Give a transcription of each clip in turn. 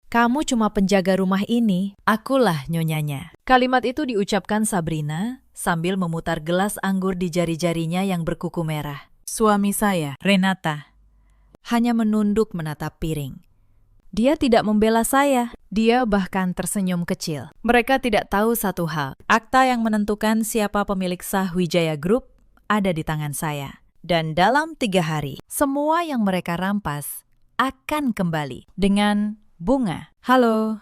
Kamu cuma penjaga rumah ini, akulah nyonyanya. Kalimat itu diucapkan Sabrina sambil memutar gelas anggur di jari-jarinya yang berkuku merah. Suami saya, Renata, hanya menunduk menatap piring. Dia tidak membela saya, dia bahkan tersenyum kecil. Mereka tidak tahu satu hal, akta yang menentukan siapa pemilik sah Wijaya Group ada di tangan saya. Dan dalam 3 hari, semua yang mereka rampas akan kembali dengan bunga. Halo,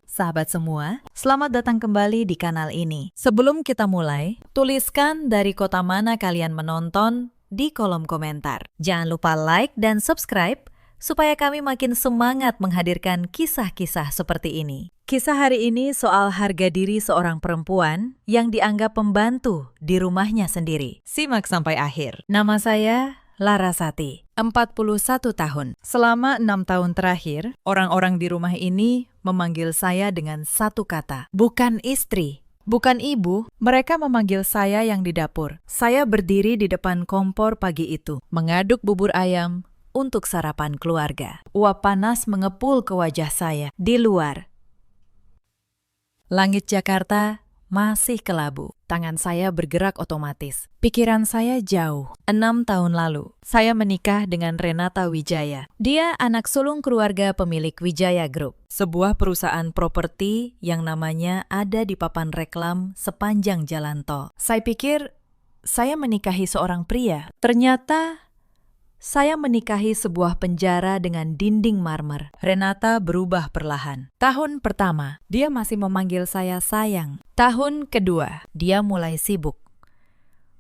sahabat semua, selamat datang kembali di kanal ini. Sebelum kita mulai, tuliskan dari kota mana kalian menonton di kolom komentar. Jangan lupa like dan subscribe supaya kami makin semangat menghadirkan kisah-kisah seperti ini. Kisah hari ini soal harga diri seorang perempuan yang dianggap pembantu di rumahnya sendiri. Simak sampai akhir. Nama saya Larasati, 41 tahun. Selama 6 tahun terakhir, orang-orang di rumah ini memanggil saya dengan satu kata. Bukan istri, bukan ibu, mereka memanggil saya yang di dapur. Saya berdiri di depan kompor pagi itu, mengaduk bubur ayam untuk sarapan keluarga. Uap panas mengepul ke wajah saya. Di luar, langit Jakarta masih kelabu. Tangan saya bergerak otomatis. Pikiran saya jauh. 6 tahun lalu, saya menikah dengan Renata Wijaya. Dia anak sulung keluarga pemilik Wijaya Group, sebuah perusahaan properti yang namanya ada di papan reklam sepanjang jalan tol. Saya pikir saya menikahi seorang pria. Ternyata saya menikahi sebuah penjara dengan dinding marmer. Renata berubah perlahan. Tahun pertama, dia masih memanggil saya sayang. Tahun kedua, dia mulai sibuk.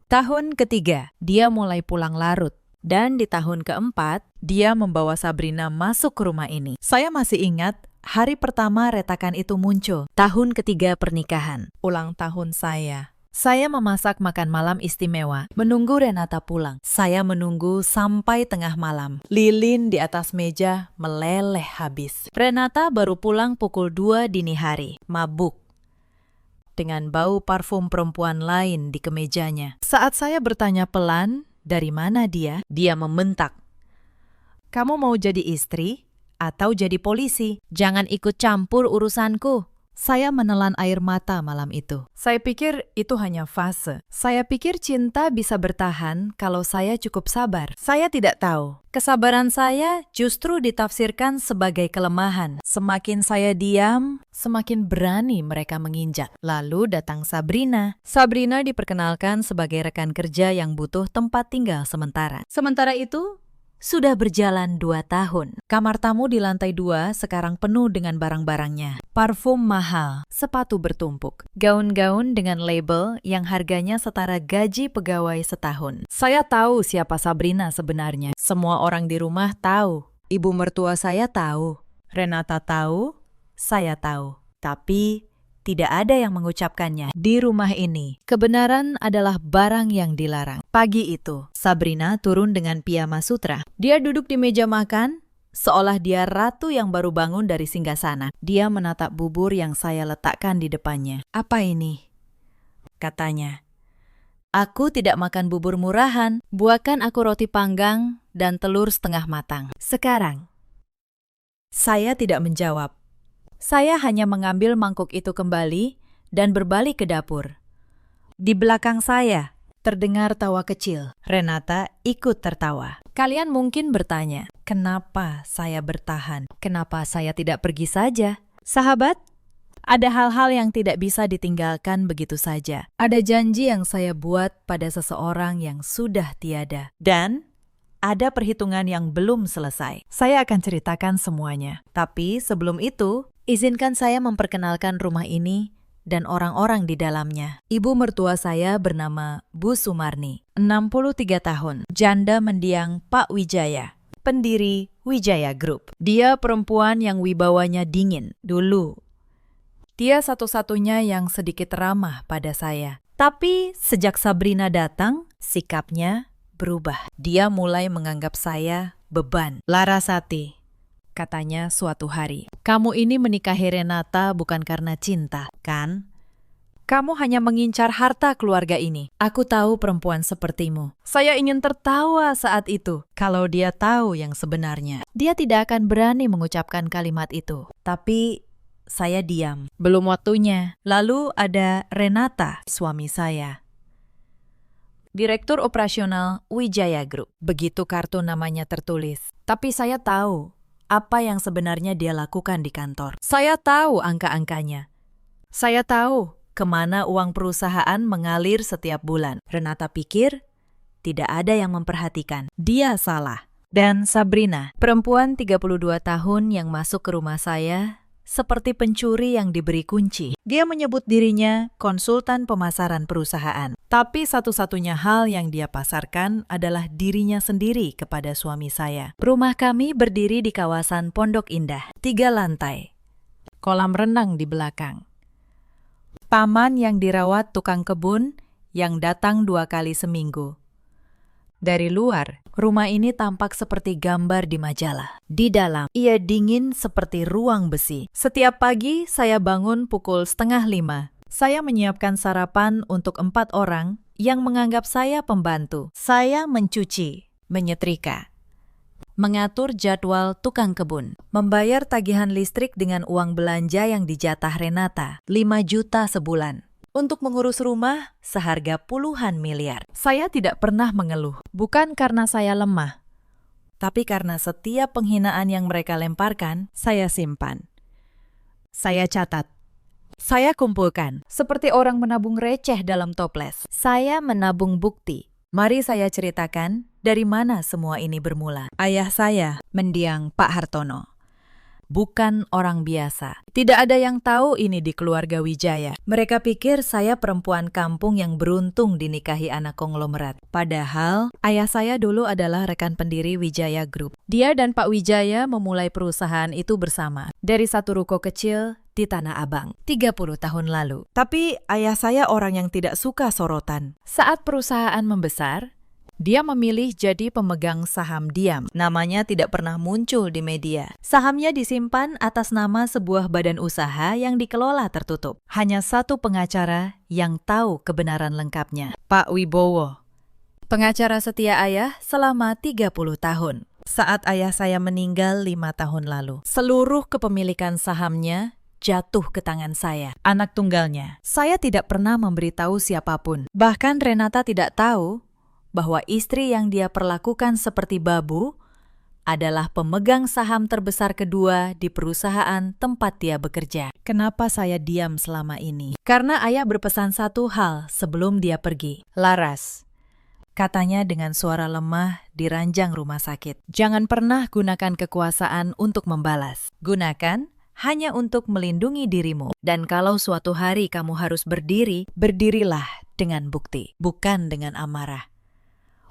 Tahun ketiga, dia mulai pulang larut. Dan di tahun keempat, dia membawa Sabrina masuk ke rumah ini. Saya masih ingat hari pertama retakan itu muncul. Tahun ketiga pernikahan, ulang tahun saya. Saya memasak makan malam istimewa, menunggu Renata pulang. Saya menunggu sampai tengah malam. Lilin di atas meja meleleh habis. Renata baru pulang pukul 2 dini hari, mabuk, dengan bau parfum perempuan lain di kemejanya. Saat saya bertanya pelan, dari mana dia? Dia membentak. Kamu mau jadi istri atau jadi polisi? Jangan ikut campur urusanku. Saya menelan air mata malam itu. Saya pikir itu hanya fase. Saya pikir cinta bisa bertahan kalau saya cukup sabar. Saya tidak tahu. Kesabaran saya justru ditafsirkan sebagai kelemahan. Semakin saya diam, semakin berani mereka menginjak. Lalu datang Sabrina. Sabrina diperkenalkan sebagai rekan kerja yang butuh tempat tinggal sementara. Sementara itu, sudah berjalan 2 tahun. Kamar tamu di lantai 2 sekarang penuh dengan barang-barangnya. Parfum mahal, sepatu bertumpuk, gaun-gaun dengan label yang harganya setara gaji pegawai setahun. Saya tahu siapa Sabrina sebenarnya. Semua orang di rumah tahu. Ibu mertua saya tahu. Renata tahu. Saya tahu. Tapi tidak ada yang mengucapkannya di rumah ini. Kebenaran adalah barang yang dilarang. Pagi itu, Sabrina turun dengan piyama sutra. Dia duduk di meja makan, seolah dia ratu yang baru bangun dari singgasana. Dia menatap bubur yang saya letakkan di depannya. Apa ini? Katanya. Aku tidak makan bubur murahan. Buatkan aku roti panggang dan telur setengah matang. Sekarang. Saya tidak menjawab. Saya hanya mengambil mangkuk itu kembali dan berbalik ke dapur. Di belakang saya terdengar tawa kecil. Renata ikut tertawa. Kalian mungkin bertanya, kenapa saya bertahan? Kenapa saya tidak pergi saja? Sahabat, ada hal-hal yang tidak bisa ditinggalkan begitu saja. Ada janji yang saya buat pada seseorang yang sudah tiada. Dan ada perhitungan yang belum selesai. Saya akan ceritakan semuanya. Tapi sebelum itu, izinkan saya memperkenalkan rumah ini dan orang-orang di dalamnya. Ibu mertua saya bernama Bu Sumarni, 63 tahun, janda mendiang Pak Wijaya, pendiri Wijaya Group. Dia perempuan yang wibawanya dingin dulu. Dia satu-satunya yang sedikit ramah pada saya. Tapi sejak Sabrina datang, sikapnya berubah. Dia mulai menganggap saya beban. Larasati, katanya suatu hari, kamu ini menikahi Renata bukan karena cinta, kan? Kamu hanya mengincar harta keluarga ini. Aku tahu perempuan sepertimu. Saya ingin tertawa saat itu. Kalau dia tahu yang sebenarnya, dia tidak akan berani mengucapkan kalimat itu. Tapi saya diam. Belum waktunya. Lalu ada Renata, suami saya. Direktur operasional Wijaya Group. Begitu kartu namanya tertulis. Tapi saya tahu apa yang sebenarnya dia lakukan di kantor. Saya tahu angka-angkanya. Saya tahu kemana uang perusahaan mengalir setiap bulan. Renata pikir tidak ada yang memperhatikan. Dia salah. Dan Sabrina, perempuan 32 tahun yang masuk ke rumah saya seperti pencuri yang diberi kunci. Dia menyebut dirinya konsultan pemasaran perusahaan. Tapi satu-satunya hal yang dia pasarkan adalah dirinya sendiri kepada suami saya. Rumah kami berdiri di kawasan Pondok Indah. 3 lantai. Kolam renang di belakang. Taman yang dirawat tukang kebun yang datang 2 kali seminggu. Dari luar, rumah ini tampak seperti gambar di majalah. Di dalam, ia dingin seperti ruang besi. Setiap pagi, saya bangun pukul 4:30. Saya menyiapkan sarapan untuk 4 orang yang menganggap saya pembantu. Saya mencuci, menyetrika, mengatur jadwal tukang kebun, membayar tagihan listrik dengan uang belanja yang dijatah Renata, 5 juta sebulan. Untuk mengurus rumah seharga puluhan miliar. Saya tidak pernah mengeluh, bukan karena saya lemah, tapi karena setiap penghinaan yang mereka lemparkan, saya simpan. Saya catat. Saya kumpulkan, seperti orang menabung receh dalam toples. Saya menabung bukti. Mari saya ceritakan dari mana semua ini bermula. Ayah saya, mendiang Pak Hartono, bukan orang biasa. Tidak ada yang tahu ini di keluarga Wijaya. Mereka pikir saya perempuan kampung yang beruntung dinikahi anak konglomerat. Padahal, ayah saya dulu adalah rekan pendiri Wijaya Group. Dia dan Pak Wijaya memulai perusahaan itu bersama. Dari satu ruko kecil di Tanah Abang, 30 tahun lalu. Tapi ayah saya orang yang tidak suka sorotan. Saat perusahaan membesar, dia memilih jadi pemegang saham diam. Namanya tidak pernah muncul di media. Sahamnya disimpan atas nama sebuah badan usaha yang dikelola tertutup. Hanya satu pengacara yang tahu kebenaran lengkapnya, Pak Wibowo. Pengacara setia ayah selama 30 tahun. Saat ayah saya meninggal 5 tahun lalu, seluruh kepemilikan sahamnya jatuh ke tangan saya, anak tunggalnya. Saya tidak pernah memberitahu siapapun. Bahkan Renata tidak tahu bahwa istri yang dia perlakukan seperti babu adalah pemegang saham terbesar kedua di perusahaan tempat dia bekerja. Kenapa saya diam selama ini? Karena ayah berpesan satu hal sebelum dia pergi. Laras, katanya dengan suara lemah di ranjang rumah sakit. Jangan pernah gunakan kekuasaan untuk membalas. Gunakan hanya untuk melindungi dirimu. Dan kalau suatu hari kamu harus berdiri, berdirilah dengan bukti, bukan dengan amarah.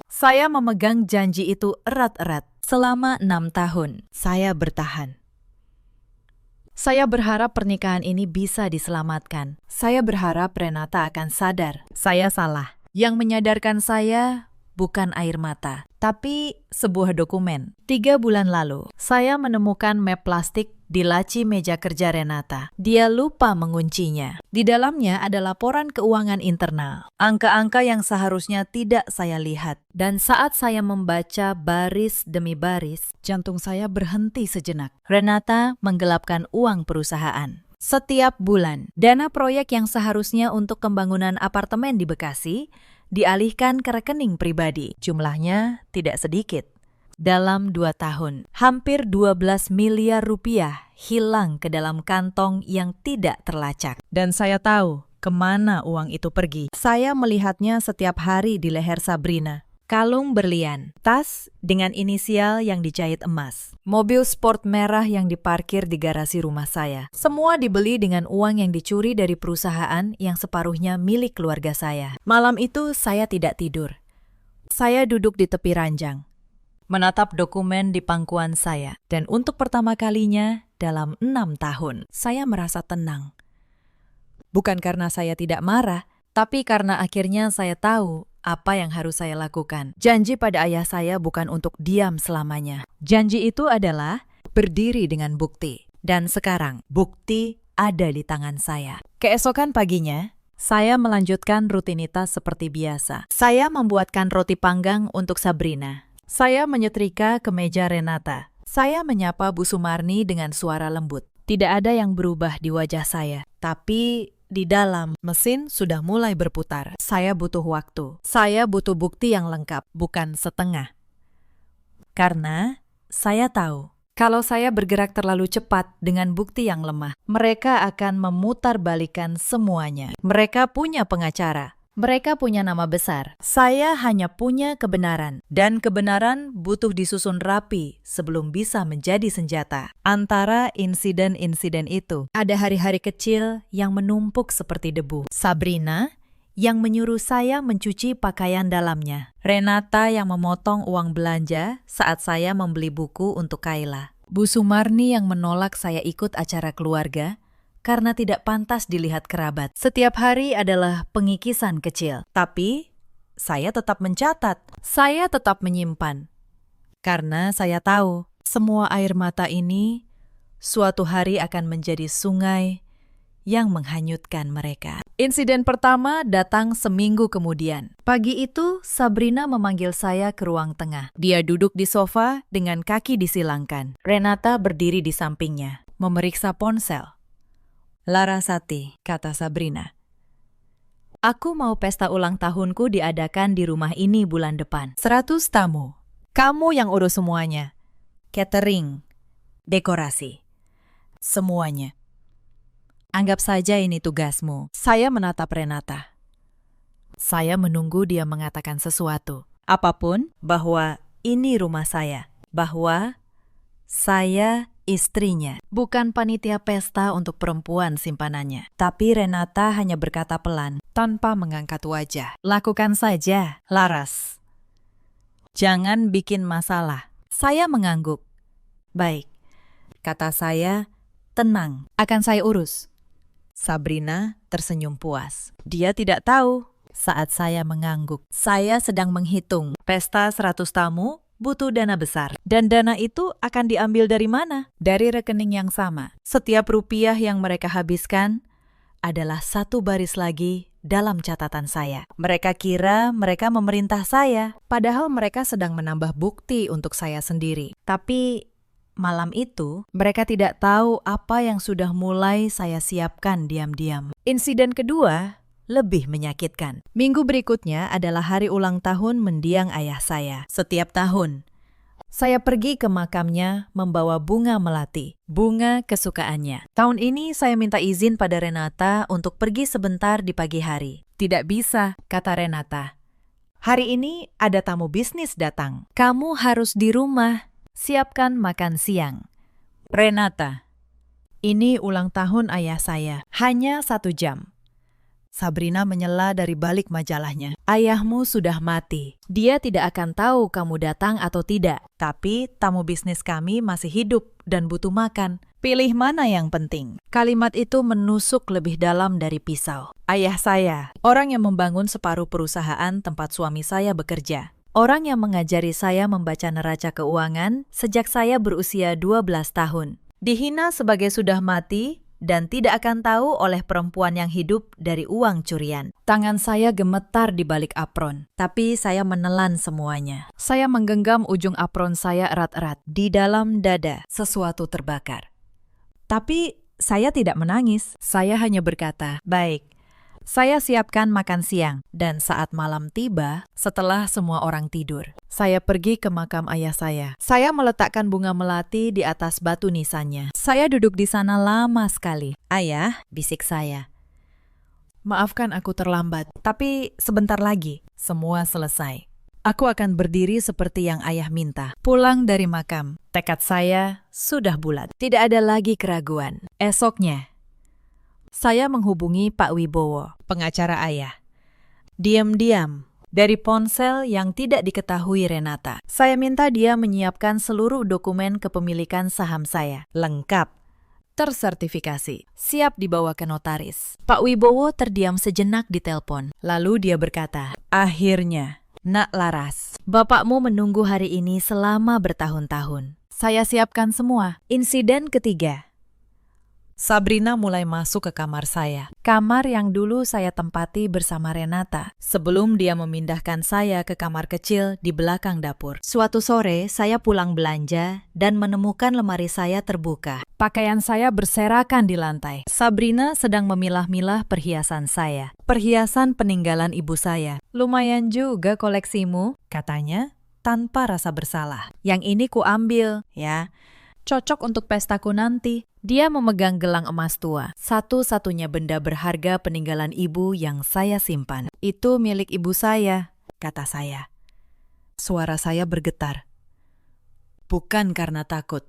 Saya memegang janji itu erat-erat. Selama 6 tahun, saya bertahan. Saya berharap pernikahan ini bisa diselamatkan. Saya berharap Renata akan sadar. Saya salah. Yang menyadarkan saya bukan air mata, tapi sebuah dokumen. 3 bulan lalu, saya menemukan map plastik di laci meja kerja Renata. Dia lupa menguncinya. Di dalamnya ada laporan keuangan internal. Angka-angka yang seharusnya tidak saya lihat. Dan saat saya membaca baris demi baris, jantung saya berhenti sejenak. Renata menggelapkan uang perusahaan. Setiap bulan, dana proyek yang seharusnya untuk pembangunan apartemen di Bekasi dialihkan ke rekening pribadi. Jumlahnya tidak sedikit. Dalam 2 tahun, hampir 12 miliar rupiah hilang ke dalam kantong yang tidak terlacak. Dan saya tahu kemana uang itu pergi. Saya melihatnya setiap hari di leher Sabrina. Kalung berlian, tas dengan inisial yang dijahit emas, mobil sport merah yang diparkir di garasi rumah saya. Semua dibeli dengan uang yang dicuri dari perusahaan yang separuhnya milik keluarga saya. Malam itu saya tidak tidur. Saya duduk di tepi ranjang, menatap dokumen di pangkuan saya. Dan untuk pertama kalinya dalam 6 tahun, saya merasa tenang. Bukan karena saya tidak marah, tapi karena akhirnya saya tahu apa yang harus saya lakukan. Janji pada ayah saya bukan untuk diam selamanya. Janji itu adalah berdiri dengan bukti. Dan sekarang, bukti ada di tangan saya. Keesokan paginya, Saya melanjutkan rutinitas seperti biasa. Saya membuatkan roti panggang untuk Sabrina. Saya menyetrika kemeja Renata. Saya menyapa Bu Sumarni dengan suara lembut. Tidak ada yang berubah di wajah saya. Tapi di dalam, mesin sudah mulai berputar. Saya butuh waktu. Saya butuh bukti yang lengkap, bukan setengah. Karena saya tahu, kalau saya bergerak terlalu cepat dengan bukti yang lemah, mereka akan memutarbalikkan semuanya. Mereka punya pengacara. Mereka punya nama besar. Saya hanya punya kebenaran. Dan kebenaran butuh disusun rapi sebelum bisa menjadi senjata. Antara insiden-insiden itu, ada hari-hari kecil yang menumpuk seperti debu. Sabrina yang menyuruh saya mencuci pakaian dalamnya. Renata yang memotong uang belanja saat saya membeli buku untuk Kayla. Bu Sumarni yang menolak saya ikut acara keluarga karena tidak pantas dilihat kerabat. Setiap hari adalah pengikisan kecil. Tapi saya tetap mencatat. Saya tetap menyimpan. Karena saya tahu semua air mata ini suatu hari akan menjadi sungai yang menghanyutkan mereka. Insiden pertama datang seminggu kemudian. Pagi itu, Sabrina memanggil saya ke ruang tengah. Dia duduk di sofa dengan kaki disilangkan. Renata berdiri di sampingnya, memeriksa ponsel. "Larasati," kata Sabrina. "Aku mau pesta ulang tahunku diadakan di rumah ini bulan depan. 100 tamu. Kamu yang urus semuanya. Catering, dekorasi, semuanya. Anggap saja ini tugasmu." Saya menatap Renata. Saya menunggu dia mengatakan sesuatu. Apapun, bahwa ini rumah saya. Bahwa saya istrinya. Bukan panitia pesta untuk perempuan simpanannya. Tapi Renata hanya berkata pelan, tanpa mengangkat wajah. "Lakukan saja, Laras. Jangan bikin masalah." Saya mengangguk. "Baik," kata saya, "tenang, akan saya urus." Sabrina tersenyum puas. Dia tidak tahu saat saya mengangguk. Saya sedang menghitung. Pesta 100 tamu butuh dana besar. Dan dana itu akan diambil dari mana? Dari rekening yang sama. Setiap rupiah yang mereka habiskan adalah satu baris lagi dalam catatan saya. Mereka kira mereka memerintah saya, padahal mereka sedang menambah bukti untuk saya sendiri. Tapi malam itu, mereka tidak tahu apa yang sudah mulai saya siapkan diam-diam. Insiden kedua lebih menyakitkan. Minggu berikutnya adalah hari ulang tahun mendiang ayah saya. Setiap tahun, saya pergi ke makamnya membawa bunga melati, bunga kesukaannya. Tahun ini saya minta izin pada Renata untuk pergi sebentar di pagi hari. "Tidak bisa," kata Renata. "Hari ini ada tamu bisnis datang. Kamu harus di rumah. Siapkan makan siang." "Renata, ini ulang tahun ayah saya. Hanya 1 jam." Sabrina menyela dari balik majalahnya. "Ayahmu sudah mati. Dia tidak akan tahu kamu datang atau tidak. Tapi tamu bisnis kami masih hidup dan butuh makan. Pilih mana yang penting." Kalimat itu menusuk lebih dalam dari pisau. Ayah saya, orang yang membangun separuh perusahaan tempat suami saya bekerja. Orang yang mengajari saya membaca neraca keuangan sejak saya berusia 12 tahun. Dihina sebagai sudah mati dan tidak akan tahu oleh perempuan yang hidup dari uang curian. Tangan saya gemetar di balik apron, tapi saya menelan semuanya. Saya menggenggam ujung apron saya erat-erat. Di dalam dada, sesuatu terbakar. Tapi saya tidak menangis. Saya hanya berkata, "Baik, saya siapkan makan siang." Dan saat malam tiba, setelah semua orang tidur, saya pergi ke makam ayah saya. Saya meletakkan bunga melati di atas batu nisannya. Saya duduk di sana lama sekali. "Ayah," bisik saya. "Maafkan aku terlambat, tapi sebentar lagi semua selesai. Aku akan berdiri seperti yang ayah minta. Pulang dari makam." Tekad saya sudah bulat. Tidak ada lagi keraguan. Esoknya, saya menghubungi Pak Wibowo, pengacara ayah. Diam-diam, dari ponsel yang tidak diketahui Renata. Saya minta dia menyiapkan seluruh dokumen kepemilikan saham saya. Lengkap, tersertifikasi, siap dibawa ke notaris. Pak Wibowo terdiam sejenak di telepon. Lalu dia berkata, "Akhirnya, Nak Laras, bapakmu menunggu hari ini selama bertahun-tahun. Saya siapkan semua." Insiden ketiga. Sabrina mulai masuk ke kamar saya. Kamar yang dulu saya tempati bersama Renata, sebelum dia memindahkan saya ke kamar kecil di belakang dapur. Suatu sore, saya pulang belanja dan menemukan lemari saya terbuka. Pakaian saya berserakan di lantai. Sabrina sedang memilah-milah perhiasan saya. Perhiasan peninggalan ibu saya. Lumayan juga koleksimu, katanya, tanpa rasa bersalah. Yang ini kuambil, ya. Cocok untuk pestaku nanti. Dia memegang gelang emas tua, satu-satunya benda berharga peninggalan ibu yang saya simpan. Itu milik ibu saya, kata saya. Suara saya bergetar. Bukan karena takut,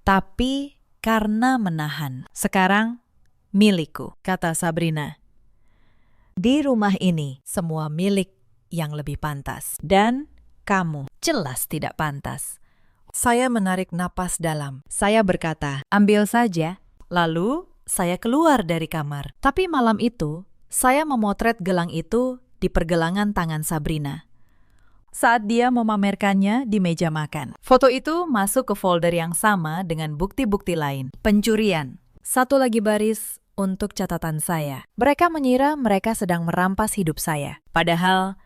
tapi karena menahan. Sekarang, milikku, kata Sabrina. Di rumah ini, semua milik yang lebih pantas. Dan kamu jelas tidak pantas. Saya menarik napas dalam. Saya berkata, ambil saja. Lalu, saya keluar dari kamar. Tapi malam itu, saya memotret gelang itu di pergelangan tangan Sabrina saat dia memamerkannya di meja makan. Foto itu masuk ke folder yang sama dengan bukti-bukti lain. Pencurian. Satu lagi baris untuk catatan saya. Mereka mengira mereka sedang merampas hidup saya. Padahal,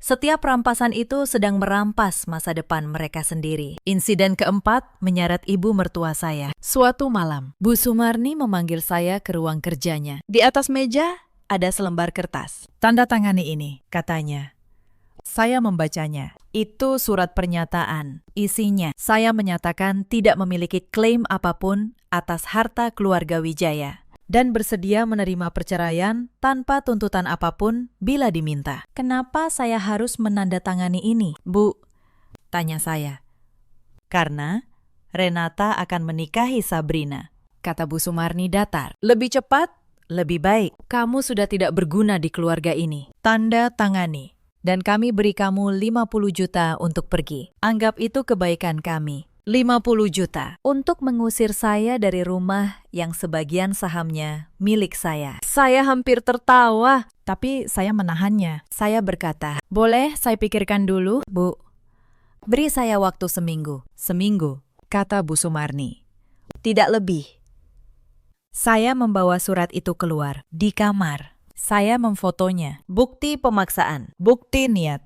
setiap rampasan itu sedang merampas masa depan mereka sendiri. Insiden keempat menyeret ibu mertua saya. Suatu malam, Bu Sumarni memanggil saya ke ruang kerjanya. Di atas meja ada selembar kertas. Tanda tangani ini, katanya. Saya membacanya. Itu surat pernyataan. Isinya, saya menyatakan tidak memiliki klaim apapun atas harta keluarga Wijaya dan bersedia menerima perceraian tanpa tuntutan apapun bila diminta. Kenapa saya harus menandatangani ini, Bu? Tanya saya. Karena Renata akan menikahi Sabrina, kata Bu Sumarni datar. Lebih cepat, lebih baik. Kamu sudah tidak berguna di keluarga ini. Tanda tangani. Dan kami beri kamu 50 juta untuk pergi. Anggap itu kebaikan kami. 50 juta untuk mengusir saya dari rumah yang sebagian sahamnya milik saya. Saya hampir tertawa, tapi saya menahannya. Saya berkata, boleh saya pikirkan dulu, Bu? Beri saya waktu seminggu. Seminggu, kata Bu Sumarni. Tidak lebih. Saya membawa surat itu keluar di kamar. Saya memfotonya. Bukti pemaksaan, bukti niat.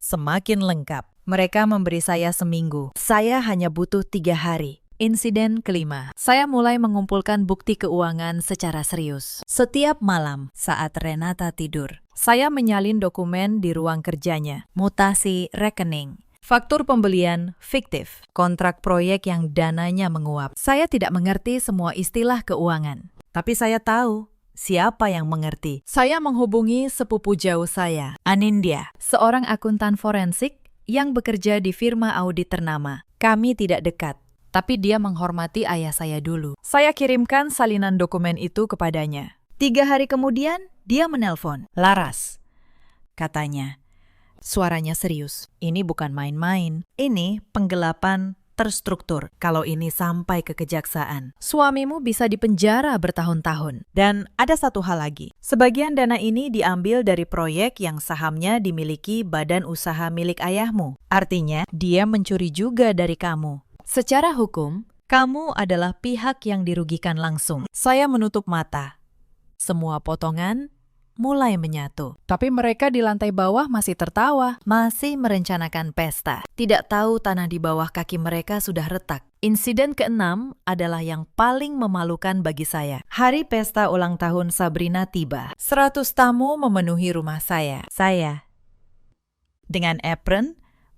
Semakin lengkap. Mereka memberi saya seminggu. Saya hanya butuh 3 hari. Insiden kelima. Saya mulai mengumpulkan bukti keuangan secara serius. Setiap malam saat Renata tidur, saya menyalin dokumen di ruang kerjanya. Mutasi rekening. Faktur pembelian fiktif. Kontrak proyek yang dananya menguap. Saya tidak mengerti semua istilah keuangan. Tapi saya tahu siapa yang mengerti. Saya menghubungi sepupu jauh saya, Anindya, seorang akuntan forensik yang bekerja di firma audit ternama. Kami tidak dekat, tapi dia menghormati ayah saya dulu. Saya kirimkan salinan dokumen itu kepadanya. 3 hari kemudian, dia menelpon. Laras, katanya. Suaranya serius. Ini bukan main-main. Ini penggelapan terstruktur. Kalau ini sampai ke kejaksaan, suamimu bisa dipenjara bertahun-tahun. Dan ada satu hal lagi. Sebagian dana ini diambil dari proyek yang sahamnya dimiliki badan usaha milik ayahmu. Artinya, dia mencuri juga dari kamu. Secara hukum, kamu adalah pihak yang dirugikan langsung. Saya menutup mata. Semua potongan mulai menyatu. Tapi mereka di lantai bawah masih tertawa, masih merencanakan pesta. Tidak tahu tanah di bawah kaki mereka sudah retak. Insiden keenam adalah yang paling memalukan bagi saya. Hari pesta ulang tahun Sabrina tiba. 100 tamu memenuhi rumah saya. Saya, dengan apron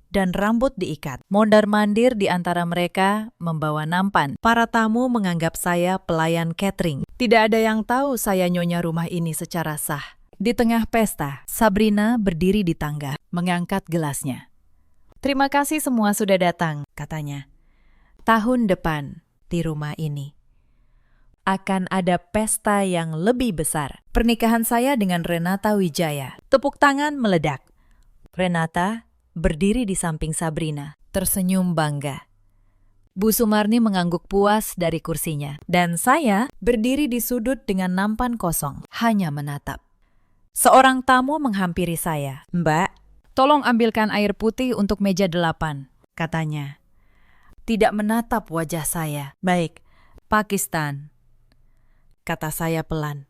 dan rambut diikat, mondar-mandir di antara mereka membawa nampan. Para tamu menganggap saya pelayan catering. Tidak ada yang tahu saya nyonya rumah ini secara sah. Di tengah pesta, Sabrina berdiri di tangga, mengangkat gelasnya. Terima kasih semua sudah datang, katanya. Tahun depan, di rumah ini, akan ada pesta yang lebih besar. Pernikahan saya dengan Renata Wijaya. Tepuk tangan meledak. Renata berdiri di samping Sabrina, tersenyum bangga. Bu Sumarni mengangguk puas dari kursinya, dan saya berdiri di sudut dengan nampan kosong, hanya menatap. Seorang tamu menghampiri saya. Mbak, tolong ambilkan air putih untuk meja 8, katanya. Tidak menatap wajah saya. Baik, Pakistan, kata saya pelan.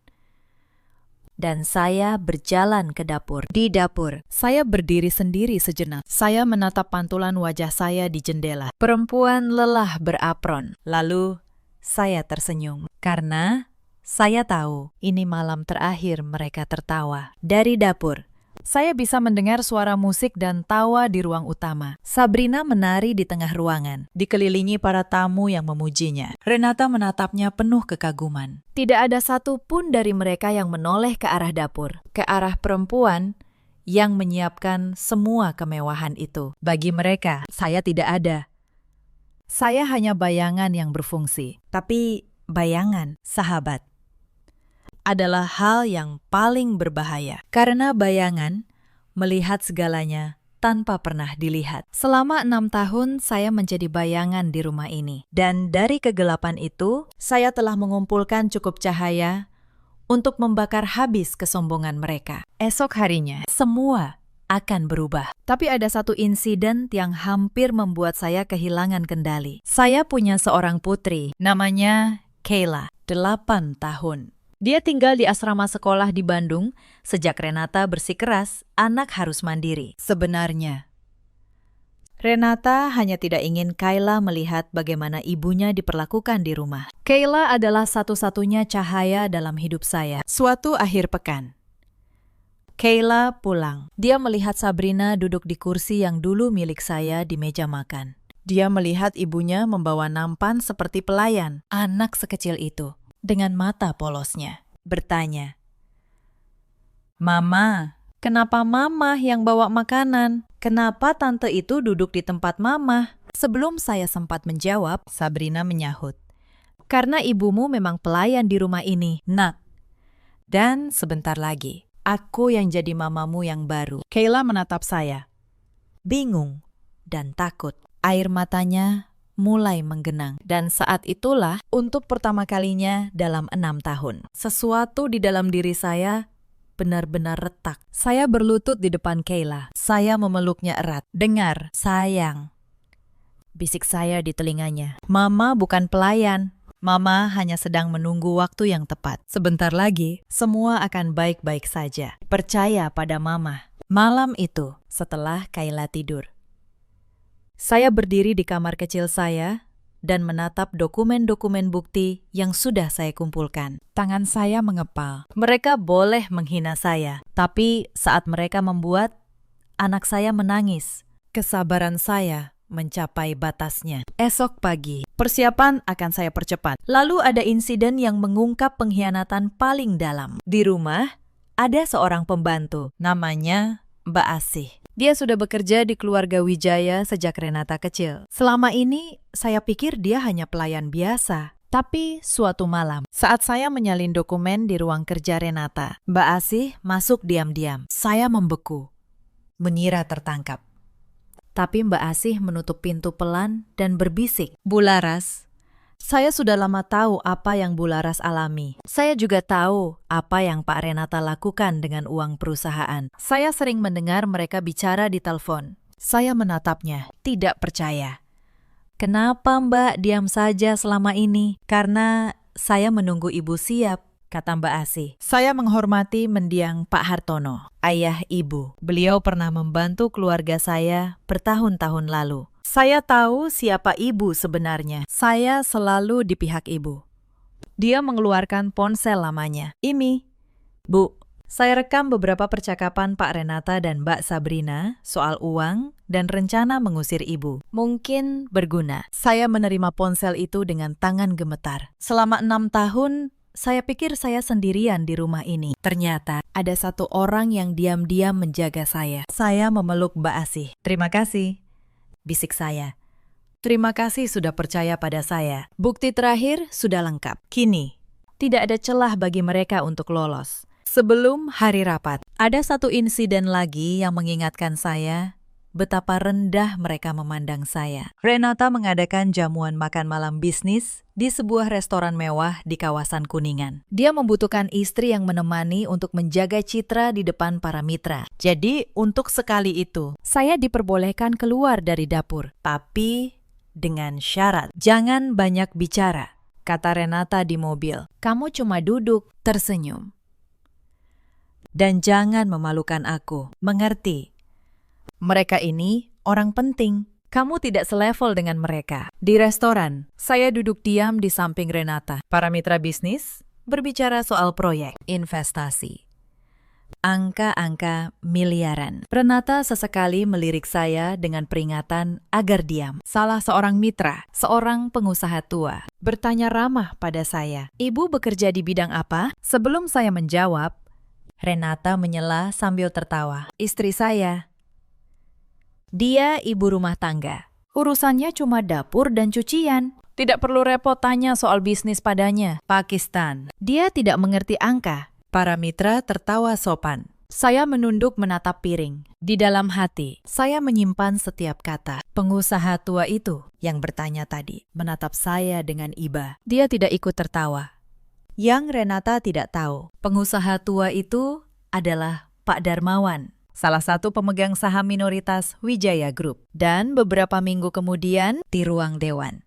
Dan saya berjalan ke dapur. Di dapur, saya berdiri sendiri sejenak. Saya menatap pantulan wajah saya di jendela. Perempuan lelah berapron. Lalu, saya tersenyum. Karena saya tahu ini malam terakhir mereka tertawa. Dari dapur, saya bisa mendengar suara musik dan tawa di ruang utama. Sabrina menari di tengah ruangan, dikelilingi para tamu yang memujinya. Renata menatapnya penuh kekaguman. Tidak ada satu pun dari mereka yang menoleh ke arah dapur, ke arah perempuan yang menyiapkan semua kemewahan itu. Bagi mereka, saya tidak ada. Saya hanya bayangan yang berfungsi. Tapi bayangan, sahabat, adalah hal yang paling berbahaya. Karena bayangan melihat segalanya tanpa pernah dilihat. Selama 6 tahun saya menjadi bayangan di rumah ini. Dan dari kegelapan itu, saya telah mengumpulkan cukup cahaya untuk membakar habis kesombongan mereka. Esok harinya, semua akan berubah. Tapi ada satu insiden yang hampir membuat saya kehilangan kendali. Saya punya seorang putri, namanya Kayla, 8 tahun. Dia tinggal di asrama sekolah di Bandung sejak Renata bersikeras anak harus mandiri. Sebenarnya, Renata hanya tidak ingin Kayla melihat bagaimana ibunya diperlakukan di rumah. Kayla adalah satu-satunya cahaya dalam hidup saya. Suatu akhir pekan, Kayla pulang. Dia melihat Sabrina duduk di kursi yang dulu milik saya di meja makan. Dia melihat ibunya membawa nampan seperti pelayan. Anak sekecil itu, dengan mata polosnya, bertanya, "Mama, kenapa Mama yang bawa makanan? Kenapa tante itu duduk di tempat Mama?" Sebelum saya sempat menjawab, Sabrina menyahut, "Karena ibumu memang pelayan di rumah ini, nak. Dan sebentar lagi, aku yang jadi mamamu yang baru." Kayla menatap saya, bingung dan takut. Air matanya mulai menggenang. Dan saat itulah, untuk pertama kalinya dalam 6 tahun, sesuatu di dalam diri saya benar-benar retak. Saya berlutut di depan Kayla. Saya memeluknya erat. "Dengar, sayang," bisik saya di telinganya. "Mama bukan pelayan. Mama hanya sedang menunggu waktu yang tepat. Sebentar lagi, semua akan baik-baik saja. Percaya pada Mama." Malam itu, setelah Kayla tidur, saya berdiri di kamar kecil saya dan menatap dokumen-dokumen bukti yang sudah saya kumpulkan. Tangan saya mengepal. Mereka boleh menghina saya, tapi saat mereka membuat anak saya menangis, kesabaran saya mencapai batasnya. Esok pagi, persiapan akan saya percepat. Lalu ada insiden yang mengungkap pengkhianatan paling dalam. Di rumah, ada seorang pembantu, namanya Mbak Asih. Dia sudah bekerja di keluarga Wijaya sejak Renata kecil. Selama ini, saya pikir dia hanya pelayan biasa. Tapi suatu malam, saat saya menyalin dokumen di ruang kerja Renata, Mbak Asih masuk diam-diam. Saya membeku, mengira tertangkap. Tapi Mbak Asih menutup pintu pelan dan berbisik, "Bu Laras, saya sudah lama tahu apa yang Bu Laras alami. Saya juga tahu apa yang Pak Renata lakukan dengan uang perusahaan. Saya sering mendengar mereka bicara di telepon." Saya menatapnya, tidak percaya. "Kenapa Mbak diam saja selama ini?" "Karena saya menunggu Ibu siap," kata Mbak Asih. Saya menghormati mendiang Pak Hartono, ayah Ibu. Beliau pernah membantu keluarga saya bertahun-tahun lalu. Saya tahu siapa Ibu sebenarnya. Saya selalu di pihak Ibu. Dia mengeluarkan ponsel lamanya. "Ini, Bu, saya rekam beberapa percakapan Pak Renata dan Mbak Sabrina soal uang dan rencana mengusir Ibu. Mungkin berguna." Saya menerima ponsel itu dengan tangan gemetar. Selama 6 tahun, saya pikir saya sendirian di rumah ini. Ternyata ada satu orang yang diam-diam menjaga saya. Saya memeluk Mbak Asih. "Terima kasih," bisik saya. "Terima kasih sudah percaya pada saya. Bukti terakhir sudah lengkap. Kini, tidak ada celah bagi mereka untuk lolos." Sebelum hari rapat, ada satu insiden lagi yang mengingatkan saya betapa rendah mereka memandang saya. Renata mengadakan jamuan makan malam bisnis di sebuah restoran mewah di kawasan Kuningan. Dia membutuhkan istri yang menemani untuk menjaga citra di depan para mitra. Jadi, untuk sekali itu, saya diperbolehkan keluar dari dapur. Tapi dengan syarat, jangan banyak bicara. kata Renata di mobil. Kamu cuma duduk, tersenyum. Dan jangan memalukan aku, mengerti? Mereka ini orang penting. Kamu tidak selevel dengan mereka. Di restoran, saya duduk diam di samping Renata. Para mitra bisnis berbicara soal proyek, investasi. Angka-angka miliaran. Renata sesekali melirik saya dengan peringatan agar diam. Salah seorang mitra, seorang pengusaha tua, bertanya ramah pada saya. Ibu bekerja di bidang apa? Sebelum saya menjawab, Renata menyela sambil tertawa. Istri saya. Dia ibu rumah tangga. Urusannya cuma dapur dan cucian. Tidak perlu repot tanya soal bisnis padanya. Pakistan. Dia tidak mengerti angka. Para mitra tertawa sopan. Saya menunduk menatap piring. Di dalam hati, saya menyimpan setiap kata. Pengusaha tua itu yang bertanya tadi menatap saya dengan iba. Dia tidak ikut tertawa. Yang Renata tidak tahu, pengusaha tua itu adalah Pak Darmawan, salah satu pemegang saham minoritas Wijaya Group. Dan beberapa minggu kemudian di ruang dewan.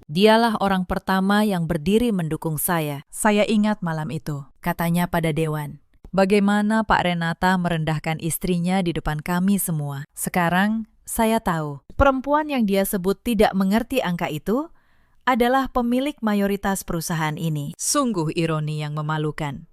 Dialah orang pertama yang berdiri mendukung saya. Saya ingat malam itu, katanya pada dewan. Bagaimana Pak Renata merendahkan istrinya di depan kami semua. Sekarang saya tahu, perempuan yang dia sebut tidak mengerti angka itu adalah pemilik mayoritas perusahaan ini. Sungguh ironi yang memalukan.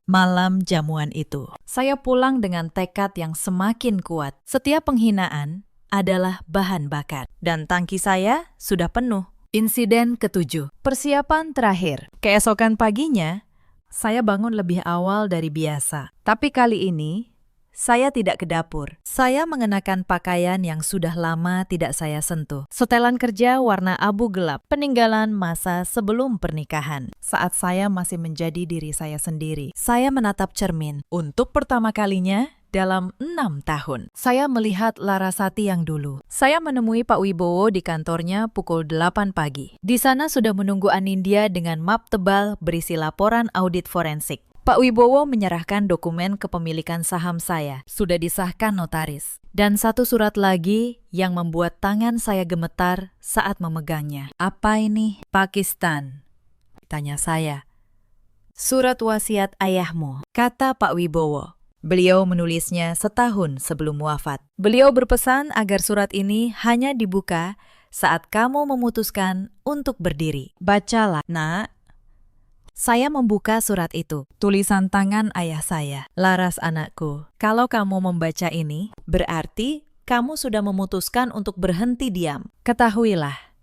Malam jamuan itu, saya pulang dengan tekad yang semakin kuat. Setiap penghinaan adalah bahan bakar. Dan tangki saya sudah penuh. Insiden ke-7. Persiapan terakhir. Keesokan paginya, saya bangun lebih awal dari biasa. Tapi kali ini, saya tidak ke dapur. Saya mengenakan pakaian yang sudah lama tidak saya sentuh. Setelan kerja warna abu gelap, peninggalan masa sebelum pernikahan. Saat saya masih menjadi diri saya sendiri, saya menatap cermin. Untuk pertama kalinya dalam 6 tahun, saya melihat Larasati yang dulu. Saya menemui Pak Wibowo di kantornya pukul 8 pagi. Di sana sudah menunggu Anindya dengan map tebal berisi laporan audit forensik. Pak Wibowo menyerahkan dokumen kepemilikan saham saya, sudah disahkan notaris. Dan satu surat lagi yang membuat tangan saya gemetar saat memegangnya. Apa ini? Pakistan, tanya saya. Surat wasiat ayahmu, kata Pak Wibowo. Beliau menulisnya setahun sebelum wafat. Beliau berpesan agar surat ini hanya dibuka saat kamu memutuskan untuk berdiri. Bacalah, nak. Saya membuka surat itu, tulisan tangan ayah saya. Laras anakku, kalau kamu membaca ini, berarti kamu sudah memutuskan untuk berhenti diam. Ketahuilah,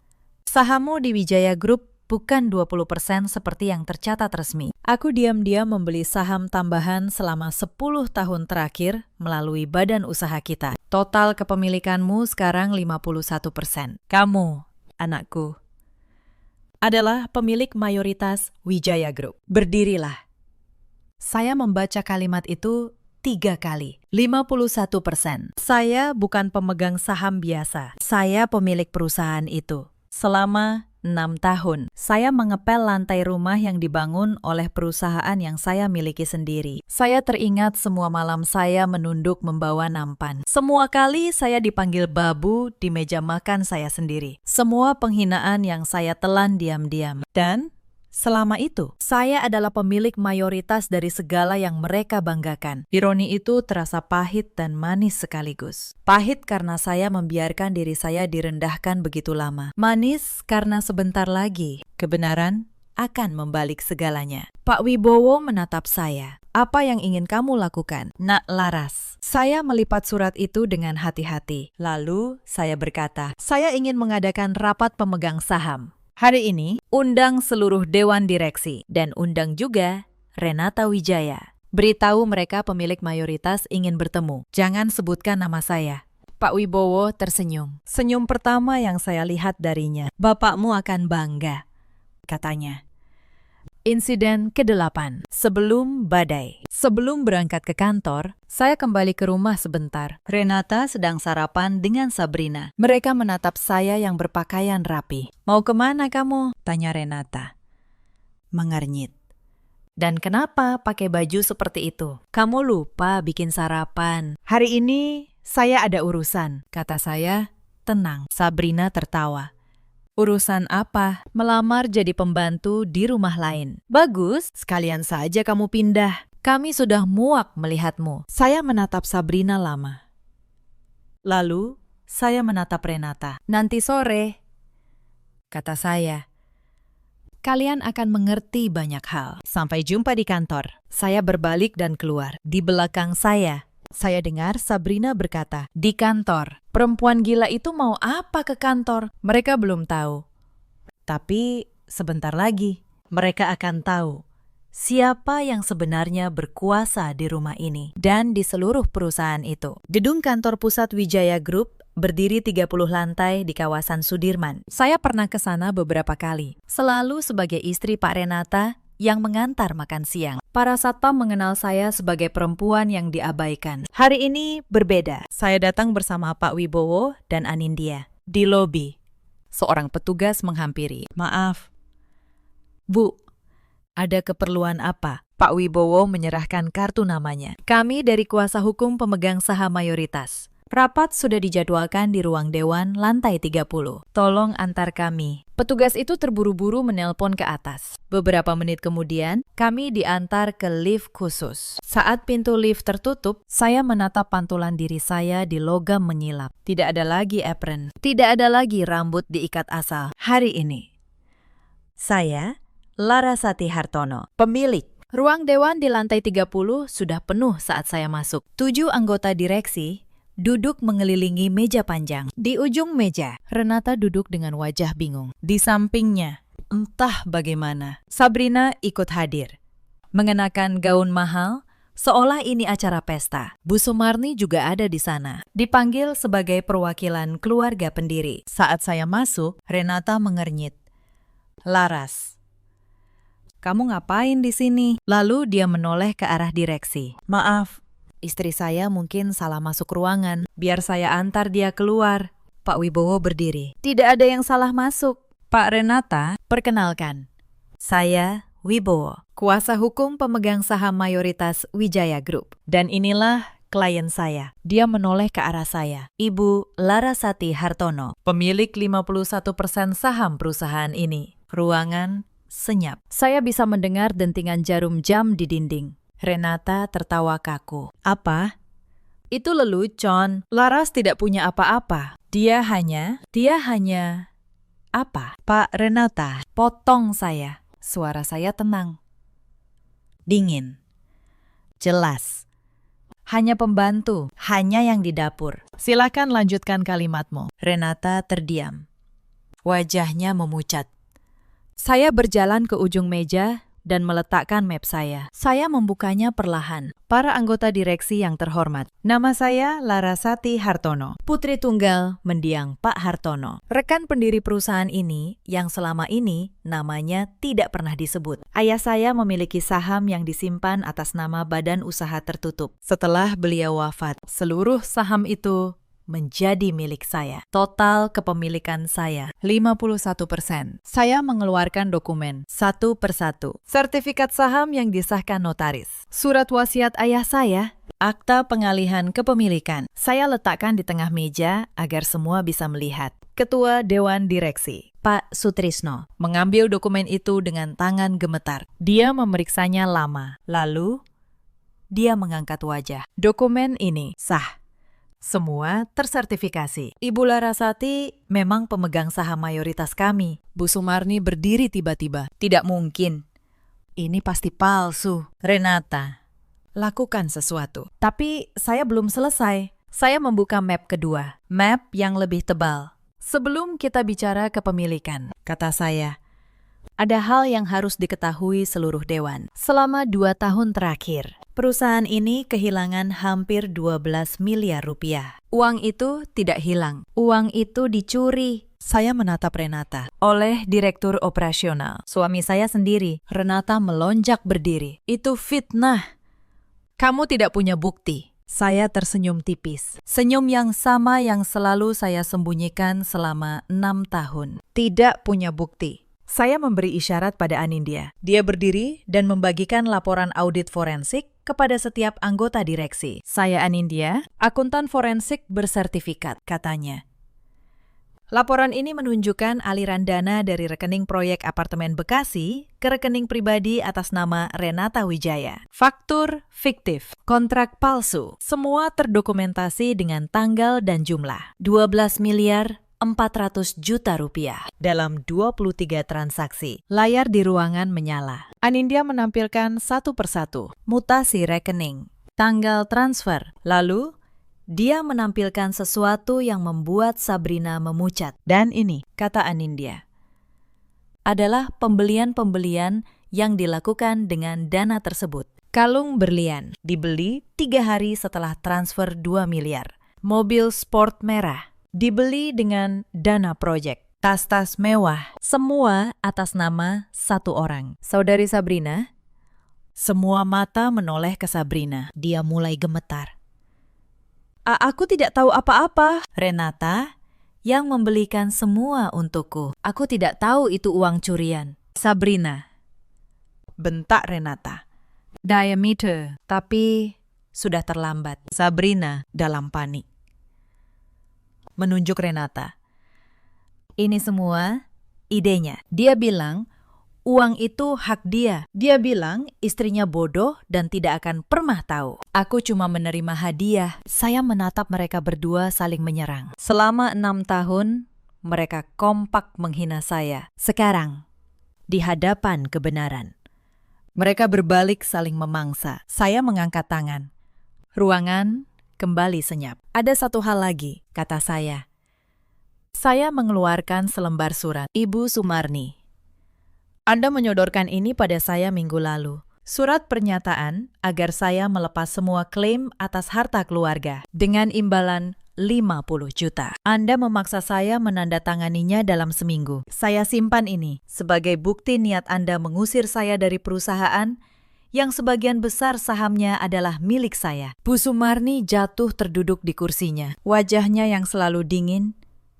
sahammu di Wijaya Group bukan 20% seperti yang tercatat resmi. Aku diam-diam membeli saham tambahan selama 10 tahun terakhir melalui badan usaha kita. Total kepemilikanmu sekarang 51%. Kamu, anakku, adalah pemilik mayoritas Wijaya Group. Berdirilah. Saya membaca kalimat itu 3 kali. 51%. Saya bukan pemegang saham biasa. Saya pemilik perusahaan itu. Selama 6 tahun, saya mengepel lantai rumah yang dibangun oleh perusahaan yang saya miliki sendiri. Saya teringat semua malam saya menunduk membawa nampan. Semua kali saya dipanggil babu di meja makan saya sendiri. Semua penghinaan yang saya telan diam-diam. Dan selama itu, saya adalah pemilik mayoritas dari segala yang mereka banggakan. Ironi itu terasa pahit dan manis sekaligus. Pahit karena saya membiarkan diri saya direndahkan begitu lama. Manis karena sebentar lagi kebenaran akan membalik segalanya. Pak Wibowo menatap saya. Apa yang ingin kamu lakukan, Nak Laras? Saya melipat surat itu dengan hati-hati. Lalu saya berkata, saya ingin mengadakan rapat pemegang saham. Hari ini, undang seluruh dewan direksi dan undang juga Renata Wijaya. Beritahu mereka pemilik mayoritas ingin bertemu. Jangan sebutkan nama saya. Pak Wibowo tersenyum. Senyum pertama yang saya lihat darinya. Bapakmu akan bangga, katanya. Insiden ke-8. Sebelum badai. Sebelum berangkat ke kantor, saya kembali ke rumah sebentar. Renata sedang sarapan dengan Sabrina. Mereka menatap saya yang berpakaian rapi. Mau kemana kamu? Tanya Renata. Mengernyit. Dan kenapa pakai baju seperti itu? Kamu lupa bikin sarapan. Hari ini saya ada urusan, kata saya. Tenang. Sabrina tertawa. Urusan apa? Melamar jadi pembantu di rumah lain. Bagus, sekalian saja kamu pindah. Kami sudah muak melihatmu. Saya menatap Sabrina lama. Lalu, saya menatap Renata. Nanti sore, kata saya, kalian akan mengerti banyak hal. Sampai jumpa di kantor. Saya berbalik dan keluar. Di belakang saya dengar Sabrina berkata, di kantor. Perempuan gila itu mau apa ke kantor? Mereka belum tahu. Tapi sebentar lagi mereka akan tahu siapa yang sebenarnya berkuasa di rumah ini dan di seluruh perusahaan itu. Gedung kantor pusat Wijaya Group berdiri 30 lantai di kawasan Sudirman. Saya pernah ke sana beberapa kali, selalu sebagai istri Pak Renata yang mengantar makan siang. Para satpam mengenal saya sebagai perempuan yang diabaikan. Hari ini berbeda. Saya datang bersama Pak Wibowo dan Anindya. Di lobi, seorang petugas menghampiri. Maaf, Bu, ada keperluan apa? Pak Wibowo menyerahkan kartu namanya. Kami dari kuasa hukum pemegang saham mayoritas. Rapat sudah dijadwalkan di ruang dewan lantai 30. Tolong antar kami. Petugas itu terburu-buru menelpon ke atas. Beberapa menit kemudian, kami diantar ke lift khusus. Saat pintu lift tertutup, saya menatap pantulan diri saya di logam menyilap. Tidak ada lagi apron. Tidak ada lagi rambut diikat asal. Hari ini, saya, Larasati Hartono, pemilik. Ruang dewan di lantai 30 sudah penuh saat saya masuk. 7 anggota direksi duduk mengelilingi meja panjang. Di ujung meja, Renata duduk dengan wajah bingung. Di sampingnya, entah bagaimana, Sabrina ikut hadir. Mengenakan gaun mahal, seolah ini acara pesta. Bu Sumarni juga ada di sana. Dipanggil sebagai perwakilan keluarga pendiri. Saat saya masuk, Renata mengernyit. Laras, kamu ngapain di sini? Lalu dia menoleh ke arah direksi. Maaf, istri saya mungkin salah masuk ruangan. Biar saya antar dia keluar. Pak Wibowo berdiri. Tidak ada yang salah masuk. Pak Renata, perkenalkan. Saya Wibowo, kuasa hukum pemegang saham mayoritas Wijaya Group. Dan inilah klien saya. Dia menoleh ke arah saya. Ibu Larasati Hartono, pemilik 51% saham perusahaan ini. Ruangan senyap. Saya bisa mendengar dentingan jarum jam di dinding. Renata tertawa kaku. Apa? Itu lelucon. Laras tidak punya apa-apa. Dia hanya... Apa? Pak Renata, potong saya. Suara saya tenang. Dingin. Jelas. Hanya pembantu, hanya yang di dapur. Silakan lanjutkan kalimatmu. Renata terdiam. Wajahnya memucat. Saya berjalan ke ujung meja dan meletakkan map saya. Saya membukanya perlahan. Para anggota direksi yang terhormat. Nama saya Larasati Hartono. Putri tunggal mendiang Pak Hartono. Rekan pendiri perusahaan ini yang selama ini namanya tidak pernah disebut. Ayah saya memiliki saham yang disimpan atas nama badan usaha tertutup. Setelah beliau wafat, seluruh saham itu menjadi milik saya. Total kepemilikan saya 51%. Saya mengeluarkan dokumen satu persatu. Sertifikat saham yang disahkan notaris. Surat wasiat ayah saya. Akta pengalihan kepemilikan. Saya letakkan di tengah meja agar semua bisa melihat. Ketua Dewan Direksi, Pak Sutrisno, mengambil dokumen itu dengan tangan gemetar. Dia memeriksanya lama. Lalu, dia mengangkat wajah. Dokumen ini sah. Semua tersertifikasi. Ibu Larasati memang pemegang saham mayoritas kami. Bu Sumarni berdiri tiba-tiba. Tidak mungkin. Ini pasti palsu. Renata, lakukan sesuatu. Tapi saya belum selesai. Saya membuka map kedua. Map yang lebih tebal. Sebelum kita bicara kepemilikan, kata saya, ada hal yang harus diketahui seluruh dewan. Selama 2 tahun terakhir, perusahaan ini kehilangan hampir 12 miliar rupiah. Uang itu tidak hilang. Uang itu dicuri. Saya menatap Renata. Oleh direktur operasional. Suami saya sendiri. Renata melonjak berdiri. Itu fitnah. Kamu tidak punya bukti. Saya tersenyum tipis. Senyum yang sama yang selalu saya sembunyikan selama 6 tahun. Tidak punya bukti. Saya memberi isyarat pada Anindya. Dia berdiri dan membagikan laporan audit forensik kepada setiap anggota direksi. Saya Anindya, akuntan forensik bersertifikat, katanya. Laporan ini menunjukkan aliran dana dari rekening proyek apartemen Bekasi ke rekening pribadi atas nama Renata Wijaya. Faktur fiktif, kontrak palsu, semua terdokumentasi dengan tanggal dan jumlah. 12 miliar 400 juta rupiah dalam 23 transaksi. Layar di ruangan menyala. Anindya menampilkan satu persatu. Mutasi rekening, tanggal transfer, lalu dia menampilkan sesuatu yang membuat Sabrina memucat. Dan ini, kata Anindya, adalah pembelian-pembelian yang dilakukan dengan dana tersebut. Kalung berlian dibeli 3 hari setelah transfer 2 miliar. Mobil sport merah dibeli dengan dana proyek. Tas-tas mewah, semua atas nama satu orang. Saudari Sabrina, semua mata menoleh ke Sabrina. Dia mulai gemetar. Aku tidak tahu apa-apa. Renata yang membelikan semua untukku. Aku tidak tahu itu uang curian. Sabrina, bentak Renata. Diameter, tapi sudah terlambat. Sabrina dalam panik. Menunjuk Renata. Ini semua idenya. Dia bilang uang itu hak dia. Dia bilang istrinya bodoh dan tidak akan pernah tahu. Aku cuma menerima hadiah. Saya menatap mereka berdua saling menyerang. Selama 6 tahun, mereka kompak menghina saya. Sekarang, di hadapan kebenaran, mereka berbalik saling memangsa. Saya mengangkat tangan. Ruangan kembali senyap. Ada satu hal lagi, kata saya. Saya mengeluarkan selembar surat. Ibu Sumarni, Anda menyodorkan ini pada saya minggu lalu. Surat pernyataan agar saya melepas semua klaim atas harta keluarga dengan imbalan 50 juta. Anda memaksa saya menandatanganinya dalam seminggu. Saya simpan ini sebagai bukti niat Anda mengusir saya dari perusahaan yang sebagian besar sahamnya adalah milik saya. Bu Sumarni jatuh terduduk di kursinya. Wajahnya yang selalu dingin,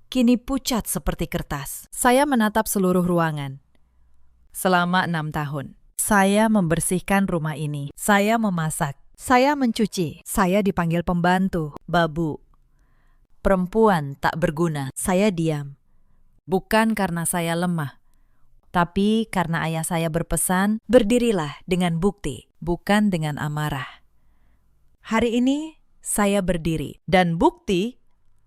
kini pucat seperti kertas. Saya menatap seluruh ruangan. Selama 6 tahun, saya membersihkan rumah ini. Saya memasak. Saya mencuci. Saya dipanggil pembantu, babu. Perempuan tak berguna. Saya diam. Bukan karena saya lemah, tapi karena ayah saya berpesan, berdirilah dengan bukti, bukan dengan amarah. Hari ini, saya berdiri. Dan bukti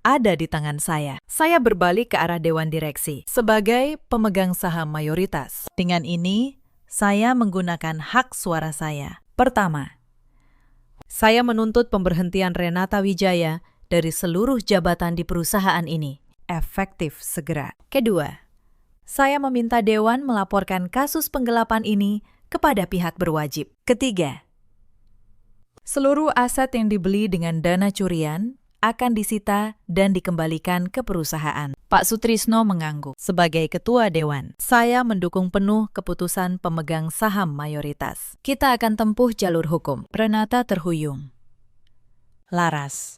ada di tangan saya. Saya berbalik ke arah Dewan Direksi sebagai pemegang saham mayoritas. Dengan ini, saya menggunakan hak suara saya. Pertama, saya menuntut pemberhentian Renata Wijaya dari seluruh jabatan di perusahaan ini. Efektif segera. Kedua, saya meminta Dewan melaporkan kasus penggelapan ini kepada pihak berwajib. Ketiga, seluruh aset yang dibeli dengan dana curian akan disita dan dikembalikan ke perusahaan. Pak Sutrisno mengangguk. Sebagai ketua Dewan, saya mendukung penuh keputusan pemegang saham mayoritas. Kita akan tempuh jalur hukum. Renata terhuyung. Laras,